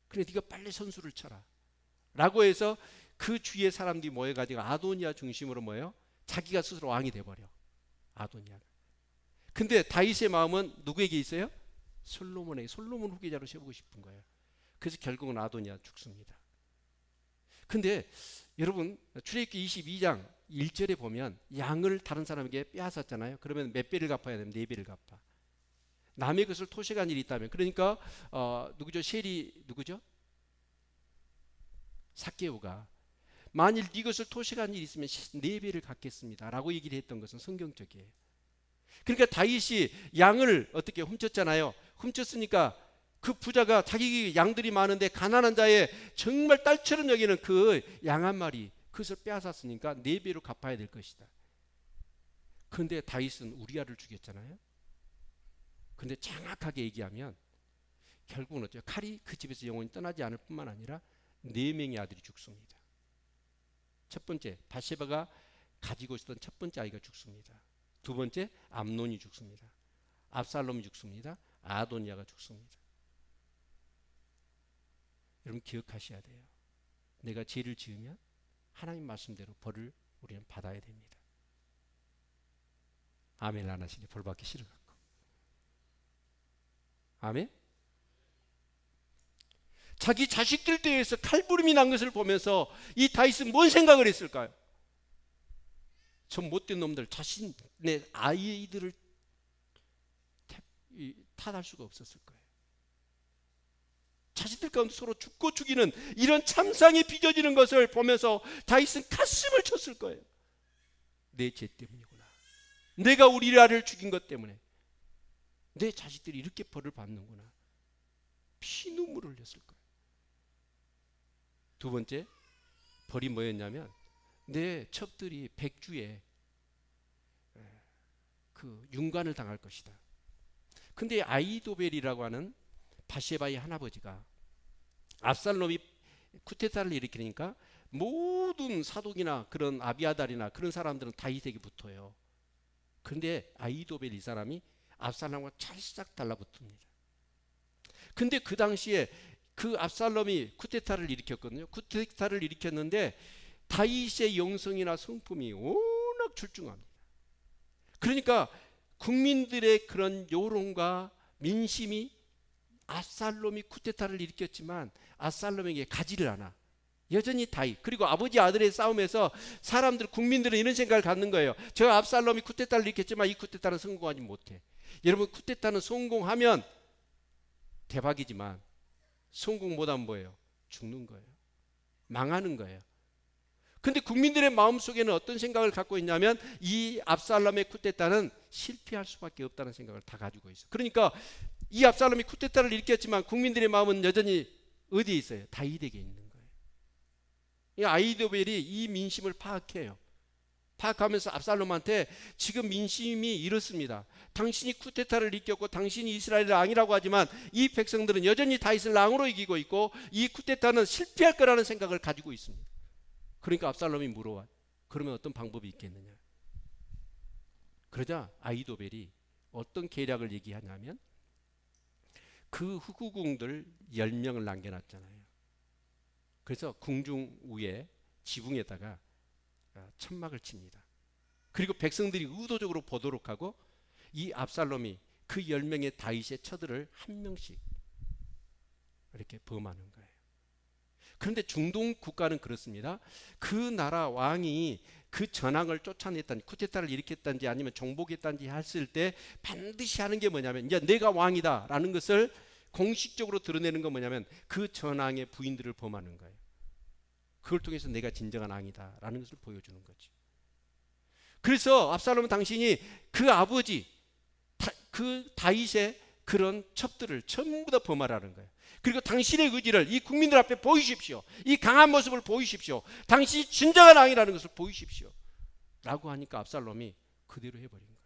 그래 네가 빨리 선수를 쳐라. 라고 해서 그 주위의 사람들이 모여가지고 아도니아 중심으로 모여 자기가 스스로 왕이 돼버려. 아도니아가. 근데 다윗의 마음은 누구에게 있어요? 솔로몬에게. 솔로몬 후계자로 세우고 싶은 거예요. 그래서 결국은 아도니아 죽습니다. 근데 여러분 출애굽기 22장 1절에 보면 양을 다른 사람에게 빼앗았잖아요. 그러면 몇 배를 갚아야 되면 4배를 갚아. 남의 것을 토색한 일이 있다면 그러니까 누구죠? 셀이 누구죠? 삭개오가 만일 네 것을 토색한 일이 있으면 4배를 갚겠습니다 라고 얘기를 했던 것은 성경적이에요. 그러니까 다윗이 양을 어떻게 훔쳤잖아요. 훔쳤으니까 그 부자가 자기 양들이 많은데 가난한 자의 정말 딸처럼 여기는 그 양 한 마리 그것을 빼앗았으니까 4배로 갚아야 될 것이다. 그런데 다윗은 우리아를 죽였잖아요. 그런데 정확하게 얘기하면 결국은 어쩌요? 칼이 그 집에서 영원히 떠나지 않을 뿐만 아니라 4명의 아들이 죽습니다. 첫 번째 바세바가 가지고 있었던 첫 번째 아이가 죽습니다. 두 번째 암논이 죽습니다. 압살롬이 죽습니다. 아도니아가 죽습니다. 여러분 기억하셔야 돼요. 내가 죄를 지으면 하나님 말씀대로 벌을 우리는 받아야 됩니다. 아멘 안 하시니 벌받기 싫어갖고. 아멘. 자기 자식들 대해서 칼부림이 난 것을 보면서 이 다윗은 뭔 생각을 했을까요? 저 못된 놈들, 자신의 아이들을 탓할 수가 없었을 거예요. 자신들 가운데 서로 죽고 죽이는 이런 참상이 빚어지는 것을 보면서 다윗은 가슴을 쳤을 거예요. 내 죄 때문이구나. 내가 우리 아를 죽인 것 때문에 내 자식들이 이렇게 벌을 받는구나. 피눈물을 흘렸을 거예요. 두 번째 벌이 뭐였냐면 내 첩들이 백주에 그 윤관을 당할 것이다. 근데 아이도벨이라고 하는 바세바의 할아버지가 압살롬이 쿠데타를 일으키니까 모든 사독이나 그런 아비아달이나 그런 사람들은 다윗에게 붙어요. 그런데 아이도벨 이 사람이 압살롬과 찰싹 달라붙습니다. 근데 그 당시에 그 압살롬이 쿠데타를 일으켰거든요. 쿠데타를 일으켰는데 다윗의 영성이나 성품이 워낙 출중합니다. 그러니까 국민들의 그런 여론과 민심이 압살롬이 쿠데타를 일으켰지만 압살롬에게 가지를 않아. 여전히 다윗, 그리고 아버지 아들의 싸움에서 사람들, 국민들은 이런 생각을 갖는 거예요. 저 압살롬이 쿠데타를 일으켰지만 이 쿠데타는 성공하지 못해. 여러분, 쿠데타는 성공하면 대박이지만 성공 못하면 뭐예요? 죽는 거예요. 망하는 거예요. 근데 국민들의 마음속에는 어떤 생각을 갖고 있냐면 이 압살롬의 쿠데타는 실패할 수밖에 없다는 생각을 다 가지고 있어요. 그러니까 이 압살롬이 쿠데타를 일으켰지만 국민들의 마음은 여전히 어디에 있어요? 다윗에게 있는 거예요. 이 아이도벨이 이 민심을 파악해요. 파악하면서 압살롬한테 지금 민심이 이렇습니다. 당신이 쿠데타를 일으켰고 당신이 이스라엘의 왕이라고 하지만 이 백성들은 여전히 다윗을 왕으로 이기고 있고 이 쿠데타는 실패할 거라는 생각을 가지고 있습니다. 그러니까 압살롬이 물어와. 그러면 어떤 방법이 있겠느냐? 그러자 아이도벨이 어떤 계략을 얘기하냐면 그 후궁들 10명을 남겨놨잖아요. 그래서 궁중 위에 지붕에다가 천막을 칩니다. 그리고 백성들이 의도적으로 보도록 하고 이 압살롬이 그 10명의 다윗의 처들을 한 명씩 이렇게 범하는 거예요. 그런데 중동 국가는 그렇습니다. 그 나라 왕이 그 전황을 쫓아냈다든지 쿠데타를 일으켰다든지 아니면 정복했다든지 했을 때 반드시 하는 게 뭐냐면 이제 내가 왕이다 라는 것을 공식적으로 드러내는 건 뭐냐면 그 전황의 부인들을 범하는 거예요. 그걸 통해서 내가 진정한 왕이다 라는 것을 보여주는 거지. 그래서 압살롬은 당신이 그 아버지 그 다윗의 그런 첩들을 전부 다 범하라는 거예요. 그리고 당신의 의지를 이 국민들 앞에 보이십시오. 이 강한 모습을 보이십시오. 당신이 진정한 왕이라는 것을 보이십시오 라고 하니까 압살롬이 그대로 해버린 거예요.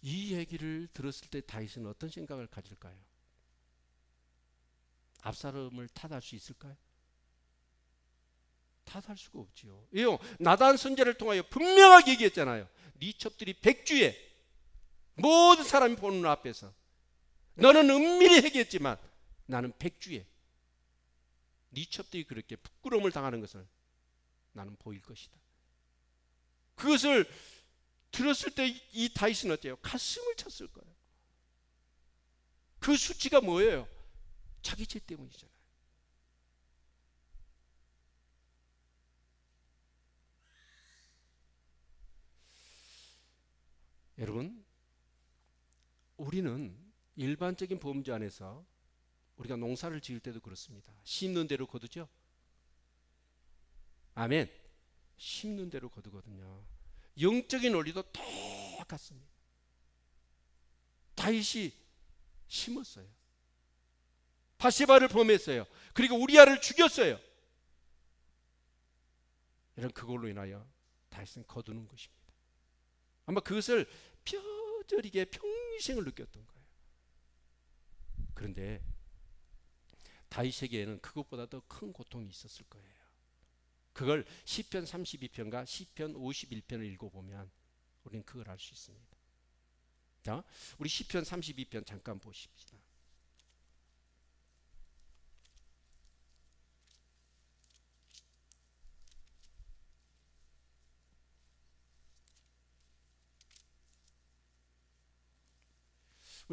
이 얘기를 들었을 때 다윗은 어떤 생각을 가질까요? 압살롬을 탓할 수 있을까요? 탓할 수가 없지요. 나단 선지자를 통하여 분명하게 얘기했잖아요. 네 첩들이 백주에 모든 사람이 보는 눈 앞에서 너는 은밀히 얘기했지만 나는 백주에 네 첩들이 그렇게 부끄러움을 당하는 것을 나는 보일 것이다. 그것을 들었을 때 이 다윗은 어때요? 가슴을 쳤을 거예요. 그 수치가 뭐예요? 자기 죄 때문이잖아요. 여러분, 우리는 일반적인 범죄 안에서 우리가 농사를 지을 때도 그렇습니다. 심는 대로 거두죠. 아멘. 심는 대로 거두거든요. 영적인 원리도 똑같습니다. 다윗이 심었어요. 바세바를 범했어요. 그리고 우리아를 죽였어요. 이런 그걸로 인하여 다윗은 거두는 것입니다. 아마 그것을 뼈저리게 평생을 느꼈던 거예요. 그런데 다윗에게는 그것보다 더 큰 고통이 있었을 거예요. 그걸 시편 32편과 시편 51편을 읽어보면 우리는 그걸 알 수 있습니다. 자, 우리 시편 32편 잠깐 보십시다.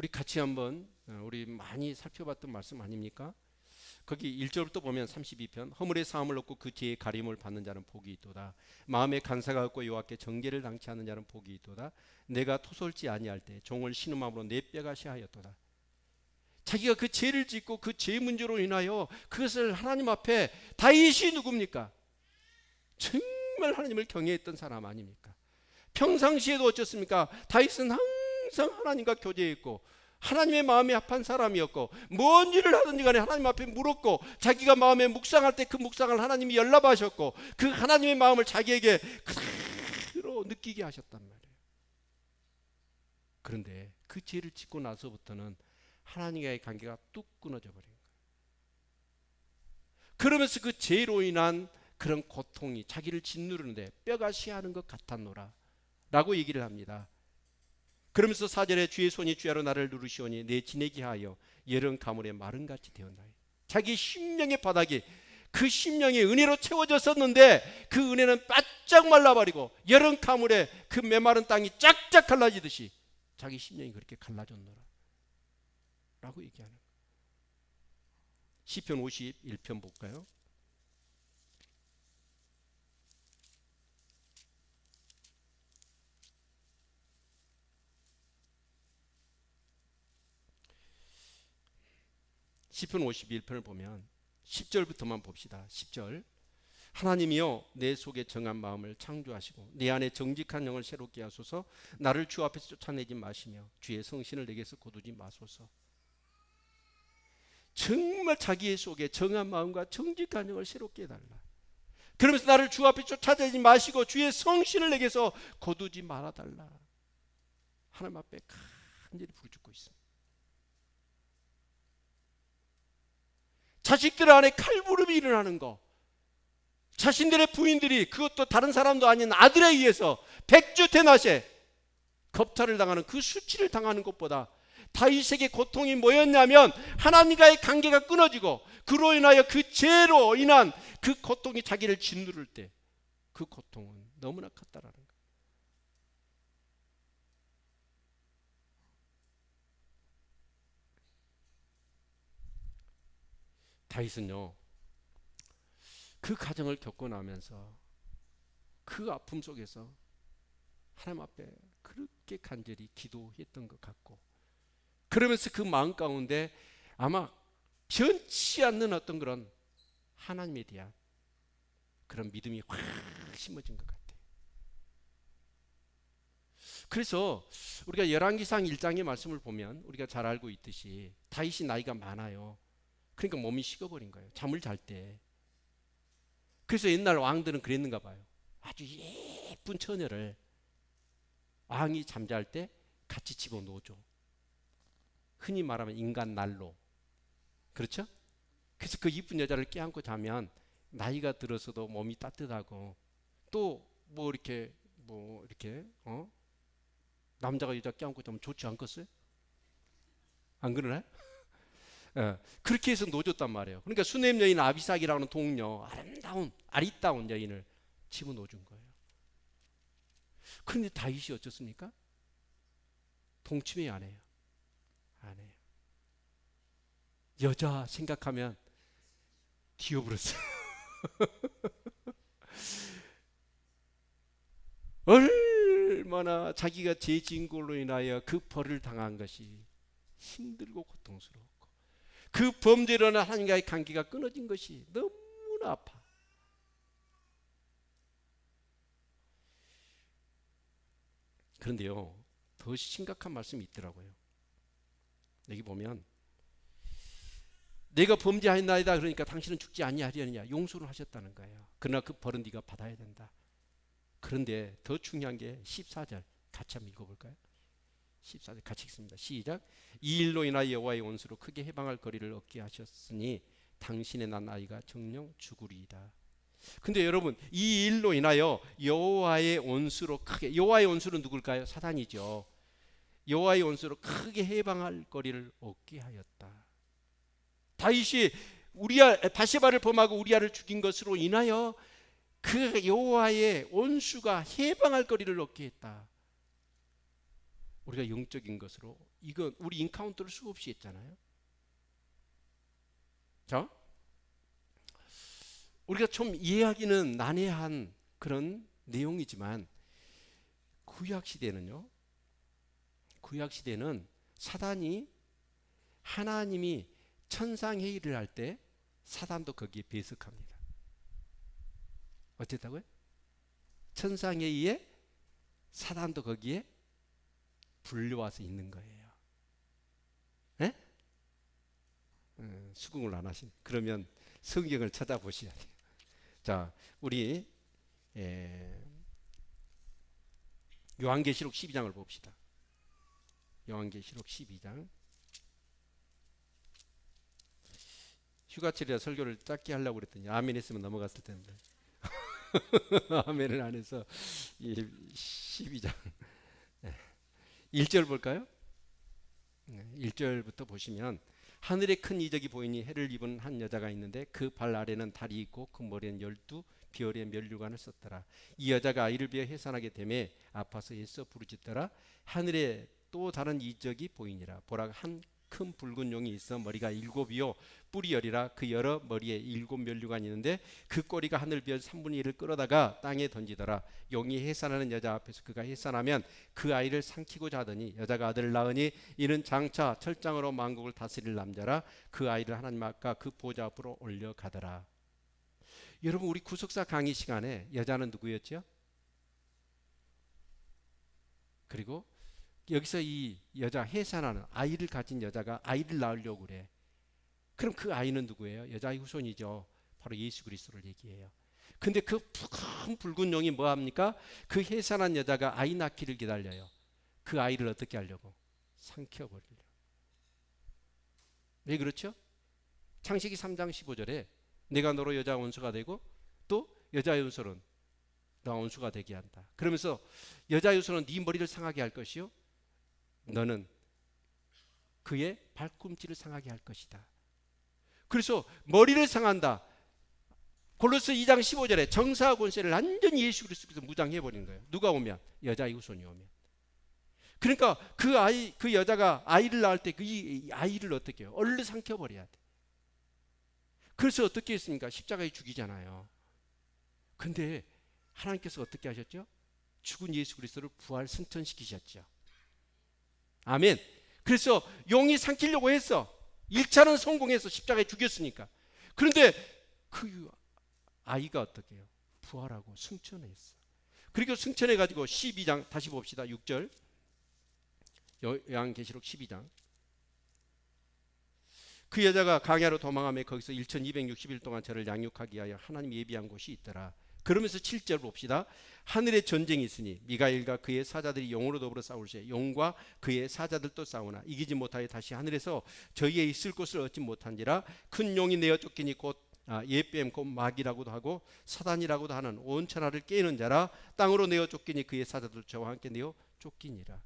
우리 같이 한번 우리 많이 살펴봤던 말씀 아닙니까? 거기 1절부터 보면 32편 허물의 사함을 얻고 그 죄의 가림을 받는 자는 복이 있도다. 마음에 간사가 없고 여호와께 정죄를 당치 않는 자는 복이 있도다. 내가 토설지 아니할 때 종을 신음함으로 내 뼈가 시하였도다. 자기가 그 죄를 짓고 그 죄 문제로 인하여 그것을 하나님 앞에 다윗이 누굽니까? 정말 하나님을 경외했던 사람 아닙니까? 평상시에도 어쩌습니까? 다윗은 항상 하나님과 교제했고 하나님의 마음에 합한 사람이었고 뭔 일을 하든지 간에 하나님 앞에 물었고 자기가 마음에 묵상할 때 그 묵상을 하나님이 열납하셨고 그 하나님의 마음을 자기에게 그대로 느끼게 하셨단 말이에요. 그런데 그 죄를 짓고 나서부터는 하나님과의 관계가 뚝 끊어져 버린 거예요. 그러면서 그 죄로 인한 그런 고통이 자기를 짓누르는데 뼈가 시하는 것 같았노라 라고 얘기를 합니다. 그러면서 4절에 주의 손이 주야로 나를 누르시오니 내 지내게 하여 여름 가물에 마른같이 되었나이다. 자기 심령의 바닥이 그 심령이 은혜로 채워졌었는데 그 은혜는 바짝 말라버리고 여름 가물에 그 메마른 땅이 쫙쫙 갈라지듯이 자기 심령이 그렇게 갈라졌노라 라고 얘기하는 거예요. 시편 51편 볼까요? 시편 51편을 보면 10절부터만 봅시다. 10절 하나님이여 내 속에 정한 마음을 창조하시고 내 안에 정직한 영을 새롭게 하소서. 나를 주 앞에서 쫓아내지 마시며 주의 성신을 내게서 거두지 마소서. 정말 자기의 속에 정한 마음과 정직한 영을 새롭게 해달라. 그러면서 나를 주 앞에 쫓아내지 마시고 주의 성신을 내게서 거두지 말아달라. 하나님 앞에 간절히 부르짖고 있습니다. 자식들 안에 칼부림이 일어나는 거, 자신들의 부인들이 그것도 다른 사람도 아닌 아들에 의해서 백주대낮에 겁탈을 당하는 그 수치를 당하는 것보다 다윗에게 고통이 뭐였냐면 하나님과의 관계가 끊어지고 그로 인하여 그 죄로 인한 그 고통이 자기를 짓누를 때 그 고통은 너무나 컸다라는 거예요. 다윗은요 그 가정을 겪고 나면서 그 아픔 속에서 하나님 앞에 그렇게 간절히 기도했던 것 같고 그러면서 그 마음 가운데 아마 변치 않는 어떤 그런 하나님에 대한 그런 믿음이 확 심어진 것 같아요. 그래서 우리가 열왕기상 1장의 말씀을 보면 우리가 잘 알고 있듯이 다윗이 나이가 많아요. 그러니까 몸이 식어버린 거예요. 잠을 잘 때. 그래서 옛날 왕들은 그랬는가 봐요. 아주 예쁜 처녀를 왕이 잠잘 때 같이 집어넣어줘. 흔히 말하면 인간 난로. 그렇죠? 그래서 그 이쁜 여자를 껴안고 자면 나이가 들어서도 몸이 따뜻하고 또 뭐 이렇게 남자가 여자 껴안고 자면 좋지 않겠어요? 안 그러나요? 그렇게 해서 놓아줬단 말이에요. 그러니까 수넴 여인 아비삭이라는 동료, 아리따운 여인을 집어넣어준 거예요. 그런데 다윗이 어쩌습니까? 동치미 안 해요. 안 해요. 여자 생각하면 튀어버렸어요. 얼마나 자기가 죄 지은 걸로 인하여 그 벌을 당한 것이 힘들고 고통스럽고 그 범죄로 하나님과의 관계가 끊어진 것이 너무나 아파. 그런데요 더 심각한 말씀이 있더라고요. 여기 보면 내가 범죄하였나이다 그러니까 당신은 죽지 아니하리느냐 용서를 하셨다는 거예요. 그러나 그 벌은 네가 받아야 된다. 그런데 더 중요한 게 14절 같이 한번 읽어볼까요? 14절 같이 읽습니다. 시작. 이 일로 인하여 여호와의 원수로 크게 해방할 거리를 얻게 하셨으니 당신의 난 아이가 정녕 죽으리이다. 근데 여러분 이 일로 인하여 여호와의 원수로 크게, 여호와의 원수는 누굴까요? 사단이죠. 여호와의 원수로 크게 해방할 거리를 얻게 하였다. 다윗이 바세바를 범하고 우리아를 죽인 것으로 인하여 그 여호와의 원수가 해방할 거리를 얻게 했다. 우리가 영적인 것으로 이건 우리 인카운터를 수없이 했잖아요. 자, 우리가 좀 이해하기는 난해한 그런 내용이지만 구약 시대는요. 구약 시대는 사단이 하나님이 천상회의를 할 때 사단도 거기에 배석합니다. 어쨌다고요? 천상회의에 사단도 거기에 불려와서 있는 거예요. 네? 수긍을 안 하신. 그러면 성경을 찾아보셔야 돼요. 자, 우리 요한계시록 12장을 봅시다. 요한계시록 12장. 휴가철이라 설교를 짧게 하려고 그랬더니 아멘 했으면 넘어갔을 텐데 아멘을 안 해서 이 12장 1절 볼까요? 1절부터 보시면 하늘에 큰 이적이 보이니 해를 입은 한 여자가 있는데 그 발 아래는 달이 있고 그 머리엔 12 별의 면류관을 썼더라. 이 여자가 아이를 비어 해산하게 되매 아파서 애써 부르짖더라. 하늘에 또 다른 이적이 보이니라. 보라 한 큰 붉은 용이 있어 머리가 7이요 뿔이 10이라. 그 여러 머리에 7 면류관이 있는데 그 꼬리가 하늘 비어 3분의 1을 끌어다가 땅에 던지더라. 용이 해산하는 여자 앞에서 그가 해산하면 그 아이를 삼키고자 하더니 여자가 아들을 낳으니 이는 장차 철장으로 만국을 다스릴 남자라. 그 아이를 하나님 앞과 그 보좌 앞으로 올려가더라. 여러분, 우리 구속사 강의 시간에 여자는 누구였죠? 그리고 여기서 이 여자 해산하는 아이를 가진 여자가 아이를 낳으려고 그래. 그럼 그 아이는 누구예요? 여자의 후손이죠. 바로 예수 그리스도를 얘기해요. 근데 그 큰 붉은 용이 뭐 합니까? 그 해산한 여자가 아이 낳기를 기다려요. 그 아이를 어떻게 하려고? 삼켜버리려고. 왜 그렇죠? 창세기 3장 15절에 내가 너로 여자 원수가 되고 또 여자의 원수는 나 원수가 되게 한다. 그러면서 여자의 원수는 네 머리를 상하게 할 것이요 너는 그의 발꿈치를 상하게 할 것이다. 그래서 머리를 상한다. 골로새 2장 15절에 정사와 권세를 완전히 예수 그리스도께서 무장해버린 거예요. 누가 오면? 여자의 후손이 오면. 그러니까 그 아이, 그 여자가 아이를 낳을 때 그 아이를 어떻게 해요? 얼른 삼켜버려야 돼. 그래서 어떻게 했습니까? 십자가에 죽이잖아요. 근데 하나님께서 어떻게 하셨죠? 죽은 예수 그리스도를 부활 승천시키셨죠. 아멘. 그래서 용이 삼키려고 했어. 1차는 성공해서 십자가에 죽였으니까. 그런데 그 아이가 어떻게 해요? 부활하고 승천했어. 그리고 승천해가지고 12장 다시 봅시다. 6절 요한계시록 12장. 그 여자가 강야로 도망하며 거기서 1260일 동안 저를 양육하기 위하여 하나님 예비한 곳이 있더라. 그러면서 7절 봅시다. 하늘에 전쟁이 있으니 미가엘과 그의 사자들이 용으로 더불어 싸울세 용과 그의 사자들도 싸우나 이기지 못하여 다시 하늘에서 저희의 있을 곳을 얻지 못한지라. 큰 용이 내어 쫓기니 곧 예뱀 곧 마귀라고도 하고 사단이라고도 하는 온 천하를 깨는 자라. 땅으로 내어 쫓기니 그의 사자들 저와 함께 내어 쫓기니라.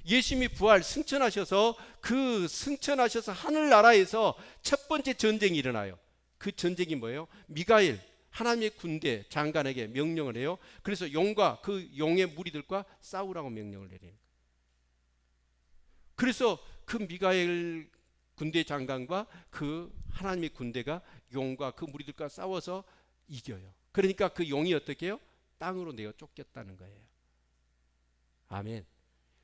예수님이 부활 승천하셔서 그 승천하셔서 하늘나라에서 첫 번째 전쟁이 일어나요. 그 전쟁이 뭐예요? 미가엘 하나님의 군대 장관에게 명령을 해요. 그래서 용과 그 용의 무리들과 싸우라고 명령을 내려요. 그래서 그 미가엘 군대 장관과 그 하나님의 군대가 용과 그 무리들과 싸워서 이겨요. 그러니까 그 용이 어떻게 해요? 땅으로 내어 쫓겼다는 거예요. 아멘.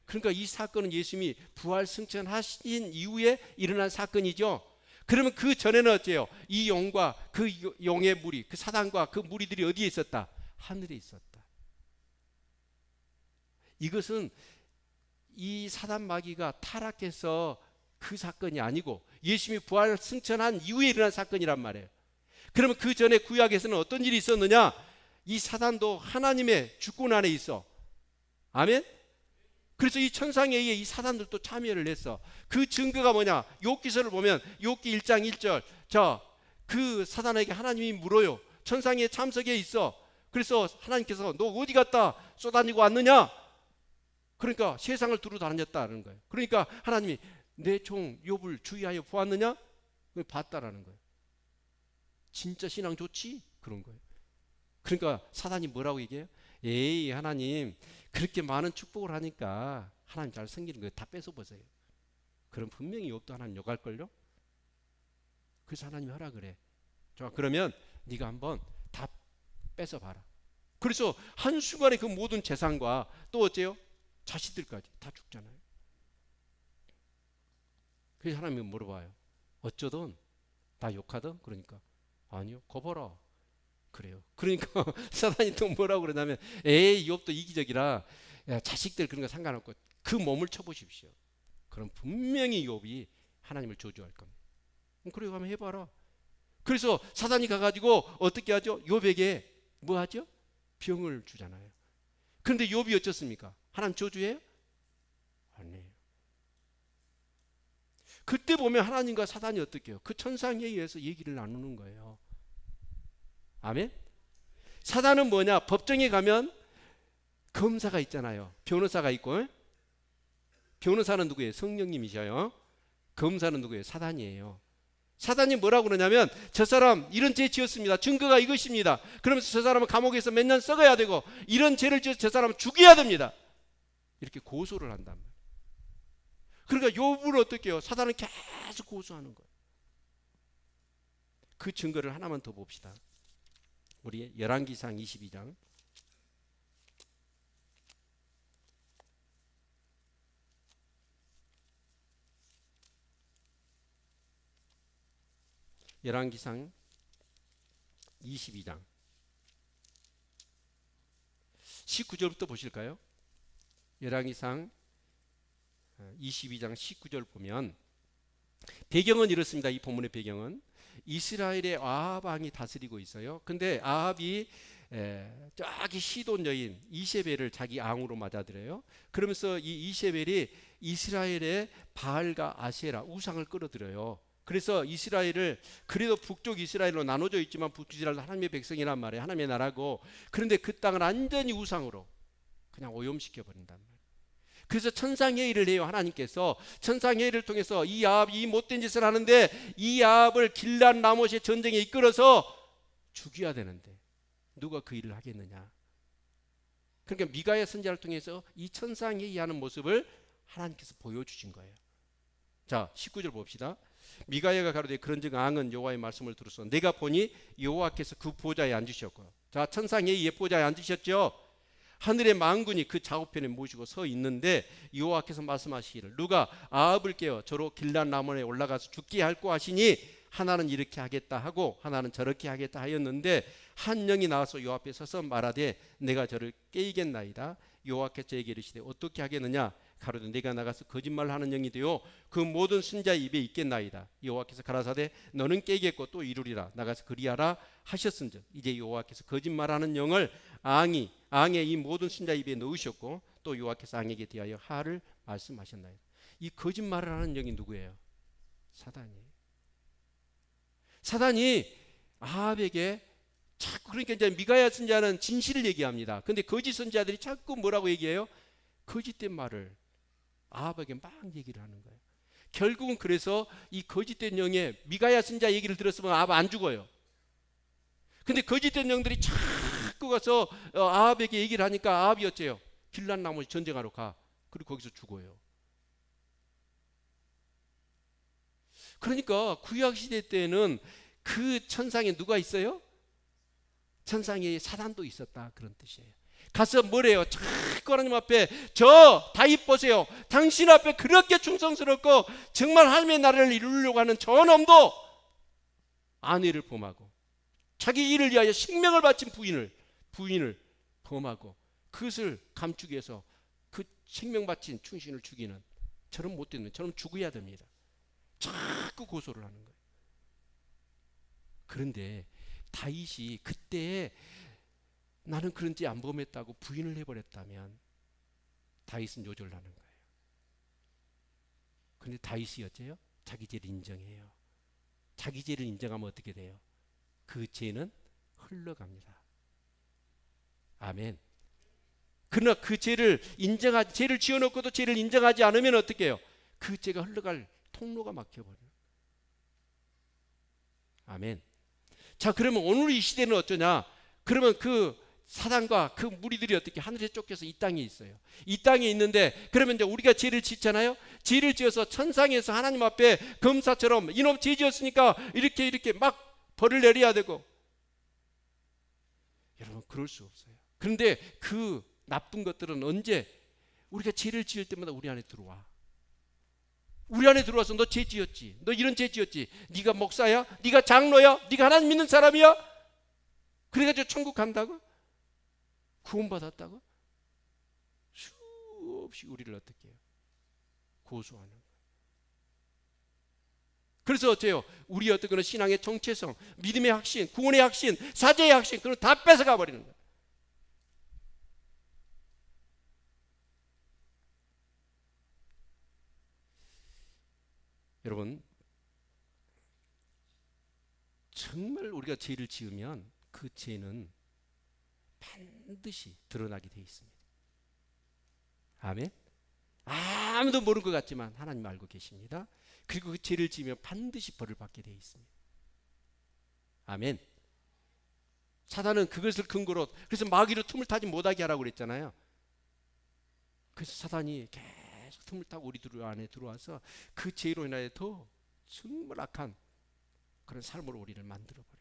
그러니까 이 사건은 예수님이 부활 승천하신 이후에 일어난 사건이죠. 그러면 그 전에는 어째요? 이 용과 그 용의 무리, 그 사단과 그 무리들이 어디에 있었다? 하늘에 있었다. 이것은 이 사단 마귀가 타락해서 그 사건이 아니고 예수님이 부활 승천한 이후에 일어난 사건이란 말이에요. 그러면 그 전에 구약에서는 어떤 일이 있었느냐? 이 사단도 하나님의 주권 안에 있어. 아멘? 그래서 이 천상에 의해 이 사단들도 참여를 했어. 그 증거가 뭐냐? 욥기서를 보면 욥기 1장 1절. 자, 그 사단에게 하나님이 물어요. 천상에 참석해 있어. 그래서 하나님께서 너 어디 갔다 쏘다니고 왔느냐? 그러니까 세상을 두루 다녔다는 거예요. 그러니까 하나님이 내 종 욥을 주의하여 보았느냐? 봤다라는 거예요. 진짜 신앙 좋지? 그런 거예요. 그러니까 사단이 뭐라고 얘기해요? 에이 하나님 그렇게 많은 축복을 하니까 하나님 잘 섬기는 거 다 뺏어보세요. 그럼 분명히 욥도 하나님 욕할걸요? 그래서 하나님이 하라 그래. 좋아, 그러면 네가 한번 다 뺏어봐라. 그래서 한순간에 그 모든 재산과 또 어째요? 자식들까지 다 죽잖아요. 그래서 하나님이 물어봐요. 어쩌든 다 욕하든? 그러니까 아니요, 거봐라. 그래요. 그러니까 사단이 또 뭐라고 그러냐면 에이 욥도 이기적이라 야, 자식들 그런 거 상관없고 그 몸을 쳐보십시오. 그럼 분명히 욥이 하나님을 저주할 겁니다. 그래요, 한번 해봐라. 그래서 사단이 가가지고 어떻게 하죠? 욥에게 뭐 하죠? 병을 주잖아요. 그런데 욥이 어쩌습니까? 하나님 저주해요? 아니에요. 그때 보면 하나님과 사단이 어떻게 해요? 그 천상에 의해서 얘기를 나누는 거예요. 아멘? 사단은 뭐냐? 법정에 가면 검사가 있잖아요. 변호사가 있고, 변호사는 누구예요? 성령님이셔요. 검사는 누구예요? 사단이에요. 사단이 뭐라고 그러냐면 저 사람 이런 죄 지었습니다. 증거가 이것입니다. 그러면서 저 사람은 감옥에서 몇 년 썩어야 되고 이런 죄를 지어서 저 사람은 죽여야 됩니다. 이렇게 고소를 한단 말이에요. 그러니까 욥을 어떻게 해요? 사단은 계속 고소하는 거예요. 그 증거를 하나만 더 봅시다. 우리 열왕기상 22장. 열왕기상 22장 19절부터 보실까요? 열왕기상 22장 19절 보면 배경은 이렇습니다. 이 본문의 배경은 이스라엘의 아합 왕이 다스리고 있어요. 근데 아합이 저기 시돈 여인 이세벨을 자기 왕으로 맞아들여요. 그러면서 이 이세벨이 이스라엘의 바알과 아세라 우상을 끌어들여요. 그래서 이스라엘을 그래도 북쪽 이스라엘로 나눠져 있지만 북이스라엘은 하나님의 백성이란 말이에요. 하나님의 나라고. 그런데 그 땅을 완전히 우상으로 그냥 오염시켜 버린단 말이에요. 그래서 천상회의를 해요. 하나님께서 천상회의를 통해서 이 아합이 이 못된 짓을 하는데 이 아합을 길랏 라못의 전쟁에 이끌어서 죽여야 되는데 누가 그 일을 하겠느냐. 그러니까 미가야 선지자를 통해서 이 천상회의하는 모습을 하나님께서 보여주신 거예요. 자, 19절 봅시다. 미가야가 가로되 그런즉 왕은 여호와의 말씀을 들어서 내가 보니 여호와께서 그 보좌에 앉으셨고, 자, 천상회의의 보좌에 앉으셨죠. 하늘의 만군이 그 좌우편에 모시고 서 있는데 여호와께서 말씀하시기를 누가 아합을 깨어 저로 길랏 라몬에 올라가서 죽게 할고 하시니 하나는 이렇게 하겠다 하고 하나는 저렇게 하겠다 하였는데 한 영이 나와서 여호와 앞에 서서 말하되 내가 저를 깨이겠나이다. 여호와께서 저에게 이르시되 어떻게 하겠느냐. 가로되 내가 나가서 거짓말하는 영이 되어 그 모든 순자의 입에 있겠나이다. 여호와께서 가라사대 너는 깨겠고 또 이루리라. 나가서 그리하라 하셨은즉 이제 여호와께서 거짓말하는 영을 앙의 이 모든 순자 입에 넣으셨고 또 여호와께서 앙에게 대하여 하를 말씀하셨나이다. 이 거짓말을 하는 영이 누구예요? 사단이에요. 사단이 아합에게 자꾸, 그러니까 이제 미가야 선지자는 진실을 얘기합니다. 근데 거짓 선지자들이 자꾸 뭐라고 얘기해요? 거짓된 말을 아합에게 막 얘기를 하는 거예요. 결국은 그래서 이 거짓된 영의 미가야 선지자 얘기를 들었으면 아합 안 죽어요. 근데 거짓된 영들이 자꾸 가서 아합에게 얘기를 하니까 아합이 어째요? 길랏 라몬 전쟁하러 가. 그리고 거기서 죽어요. 그러니까 구약 시대 때는 그 천상에 누가 있어요? 천상에 사단도 있었다, 그런 뜻이에요. 가서 뭐래요? 자꾸 하나님 앞에 저 다윗 보세요. 당신 앞에 그렇게 충성스럽고 정말 하나님의 나라를 이루려고 하는 저 놈도 아내를 범하고 자기 일을 위하여 생명을 바친 부인을 범하고 그것을 감추기 위해서 그 생명 바친 충신을 죽이는 저런 못된 놈, 저런 죽어야 됩니다. 자꾸 고소를 하는 거예요. 그런데 다윗이 그때 나는 그런 죄 안 범했다고 부인을 해버렸다면 다윗은 요절나는 거예요. 그런데 다윗이 어째요? 자기 죄를 인정해요. 자기 죄를 인정하면 어떻게 돼요? 그 죄는 흘러갑니다. 아멘. 그러나 그 죄를 죄를 지어놓고도 죄를 인정하지 않으면 어떻게 해요? 그 죄가 흘러갈 통로가 막혀버려요. 아멘. 자, 그러면 오늘 이 시대는 어쩌냐? 그러면 그 사단과 그 무리들이 어떻게 하늘에 쫓겨서 이 땅에 있어요. 이 땅에 있는데 그러면 이제 우리가 죄를 짓잖아요. 죄를 지어서 천상에서 하나님 앞에 검사처럼 이놈 죄 지었으니까 이렇게 막 벌을 내려야 되고. 여러분 그럴 수 없어요. 그런데 그 나쁜 것들은 언제 우리가 죄를 지을 때마다 우리 안에 들어와. 우리 안에 들어와서 너 죄 지었지. 너 이런 죄 지었지. 네가 목사야? 네가 장로야? 네가 하나님 믿는 사람이야? 그래가지고 천국 간다고? 구원받았다고? 수없이 우리를 어떻게 해요? 고소하는 거예요. 그래서 어째요? 우리 어떻게는 신앙의 정체성, 믿음의 확신, 구원의 확신, 사죄의 확신, 그걸 다 뺏어가 버리는 거예요. 여러분, 정말 우리가 죄를 지으면 그 죄는 반드시 드러나게 되어 있습니다. 아멘. 아무도 모르는 것 같지만 하나님 알고 계십니다. 그리고 그 죄를 지으면 반드시 벌을 받게 되어 있습니다. 아멘. 사단은 그것을 근거로, 그래서 마귀로 틈을 타지 못하게 하라고 그랬잖아요. 그래서 사단이 계속 틈을 타고 우리들 안에 들어와서 그 죄로 인하여 더 정말 악한 그런 삶으로 우리를 만들어버려요.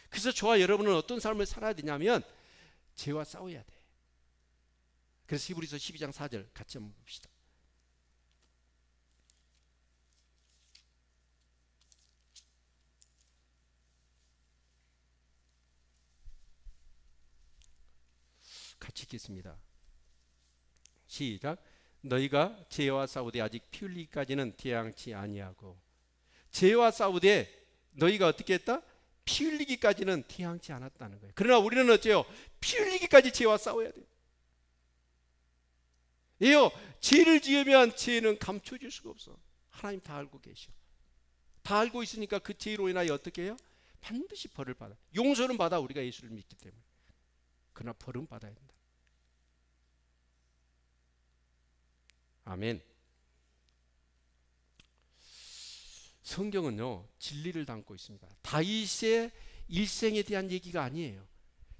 그래서 저와 여러분은 어떤 삶을 살아야 되냐면 죄와 싸워야 돼. 그래서 히브리서 12장 4절 같이 한번 봅시다. 같이 읽겠습니다. 시작. 너희가 죄와 싸우되 아직 피 흘리기까지는 태양치 아니하고. 죄와 싸우되 너희가 어떻게 했다? 피 흘리기까지는 태양치 않았다는 거예요. 그러나 우리는 어째요? 피 흘리기까지 죄와 싸워야 돼요. 예요. 죄를 지으면 죄는 감춰질 수가 없어. 하나님 다 알고 계셔. 다 알고 있으니까 그 죄로 인하여 어떻게 해요? 반드시 벌을 받아. 용서는 받아, 우리가 예수를 믿기 때문에. 그러나 벌은 받아야 된다. 아멘. 성경은요 진리를 담고 있습니다. 다윗의 일생에 대한 얘기가 아니에요.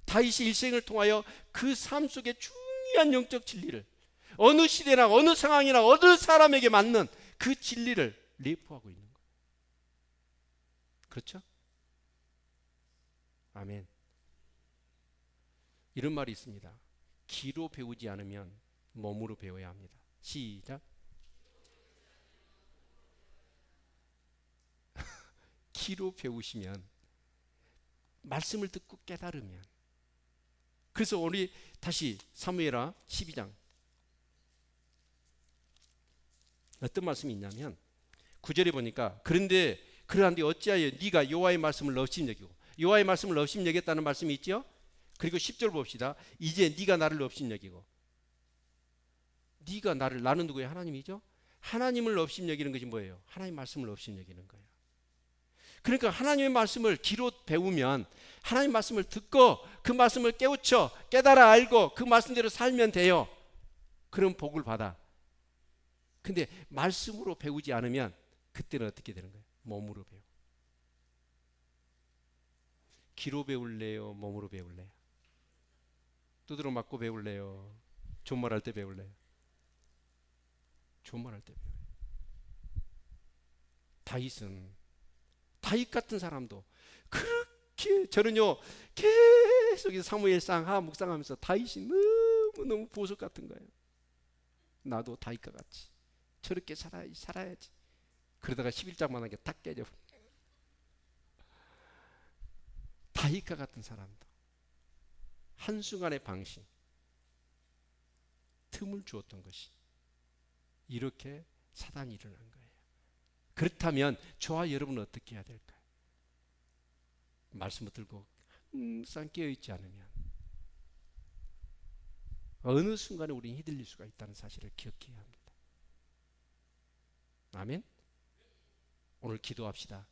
다윗의 일생을 통하여 그 삶 속에 중요한 영적 진리를, 어느 시대나 어느 상황이나 어느 사람에게 맞는 그 진리를 내포하고 있는 거예요. 그렇죠? 아멘. 이런 말이 있습니다. 귀로 배우지 않으면 몸으로 배워야 합니다. 시작. 귀로 배우시면, 말씀을 듣고 깨달으면. 그래서 우리 다시 사무엘하 12장 어떤 말씀이 있냐면 9절에 보니까 그런데 그러한데 어찌하여 네가 여호와의 말씀을 업심 여기고, 여호와의 말씀을 업심 여겼다는 말씀이 있죠. 그리고 10절 봅시다. 이제 네가 나를 업심 여기고. 네가 나를, 나는 누구예요? 하나님이죠. 하나님을 업심 여기는 것이 뭐예요? 하나님 말씀을 업심 여기는 거예요. 그러니까 하나님의 말씀을 귀로 배우면, 하나님 말씀을 듣고 그 말씀을 깨우쳐 깨달아 알고 그 말씀대로 살면 돼요. 그럼 복을 받아. 근데 말씀으로 배우지 않으면 그때는 어떻게 되는 거예요? 몸으로 배워. 귀로 배울래요? 몸으로 배울래요? 두드러 맞고 배울래요? 존말할 때 배울래요? 존말할 때 배워요. 다윗 같은 사람도 그렇게, 저는요 계속 사무엘상 하 묵상하면서 다윗이 너무 보석 같은 거예요. 나도 다윗과 같이 저렇게 살아야지. 그러다가 11장만 하게 딱 깨져. 다윗과 같은 사람도 한순간의 방심, 틈을 주었던 것이 이렇게 사단이 일어난 거예요. 그렇다면 저와 여러분은 어떻게 해야 될까요? 말씀을 들고 항상 깨어있지 않으면 어느 순간에 우리는 휘둘릴 수가 있다는 사실을 기억해야 합니다. 아멘. 오늘 기도합시다.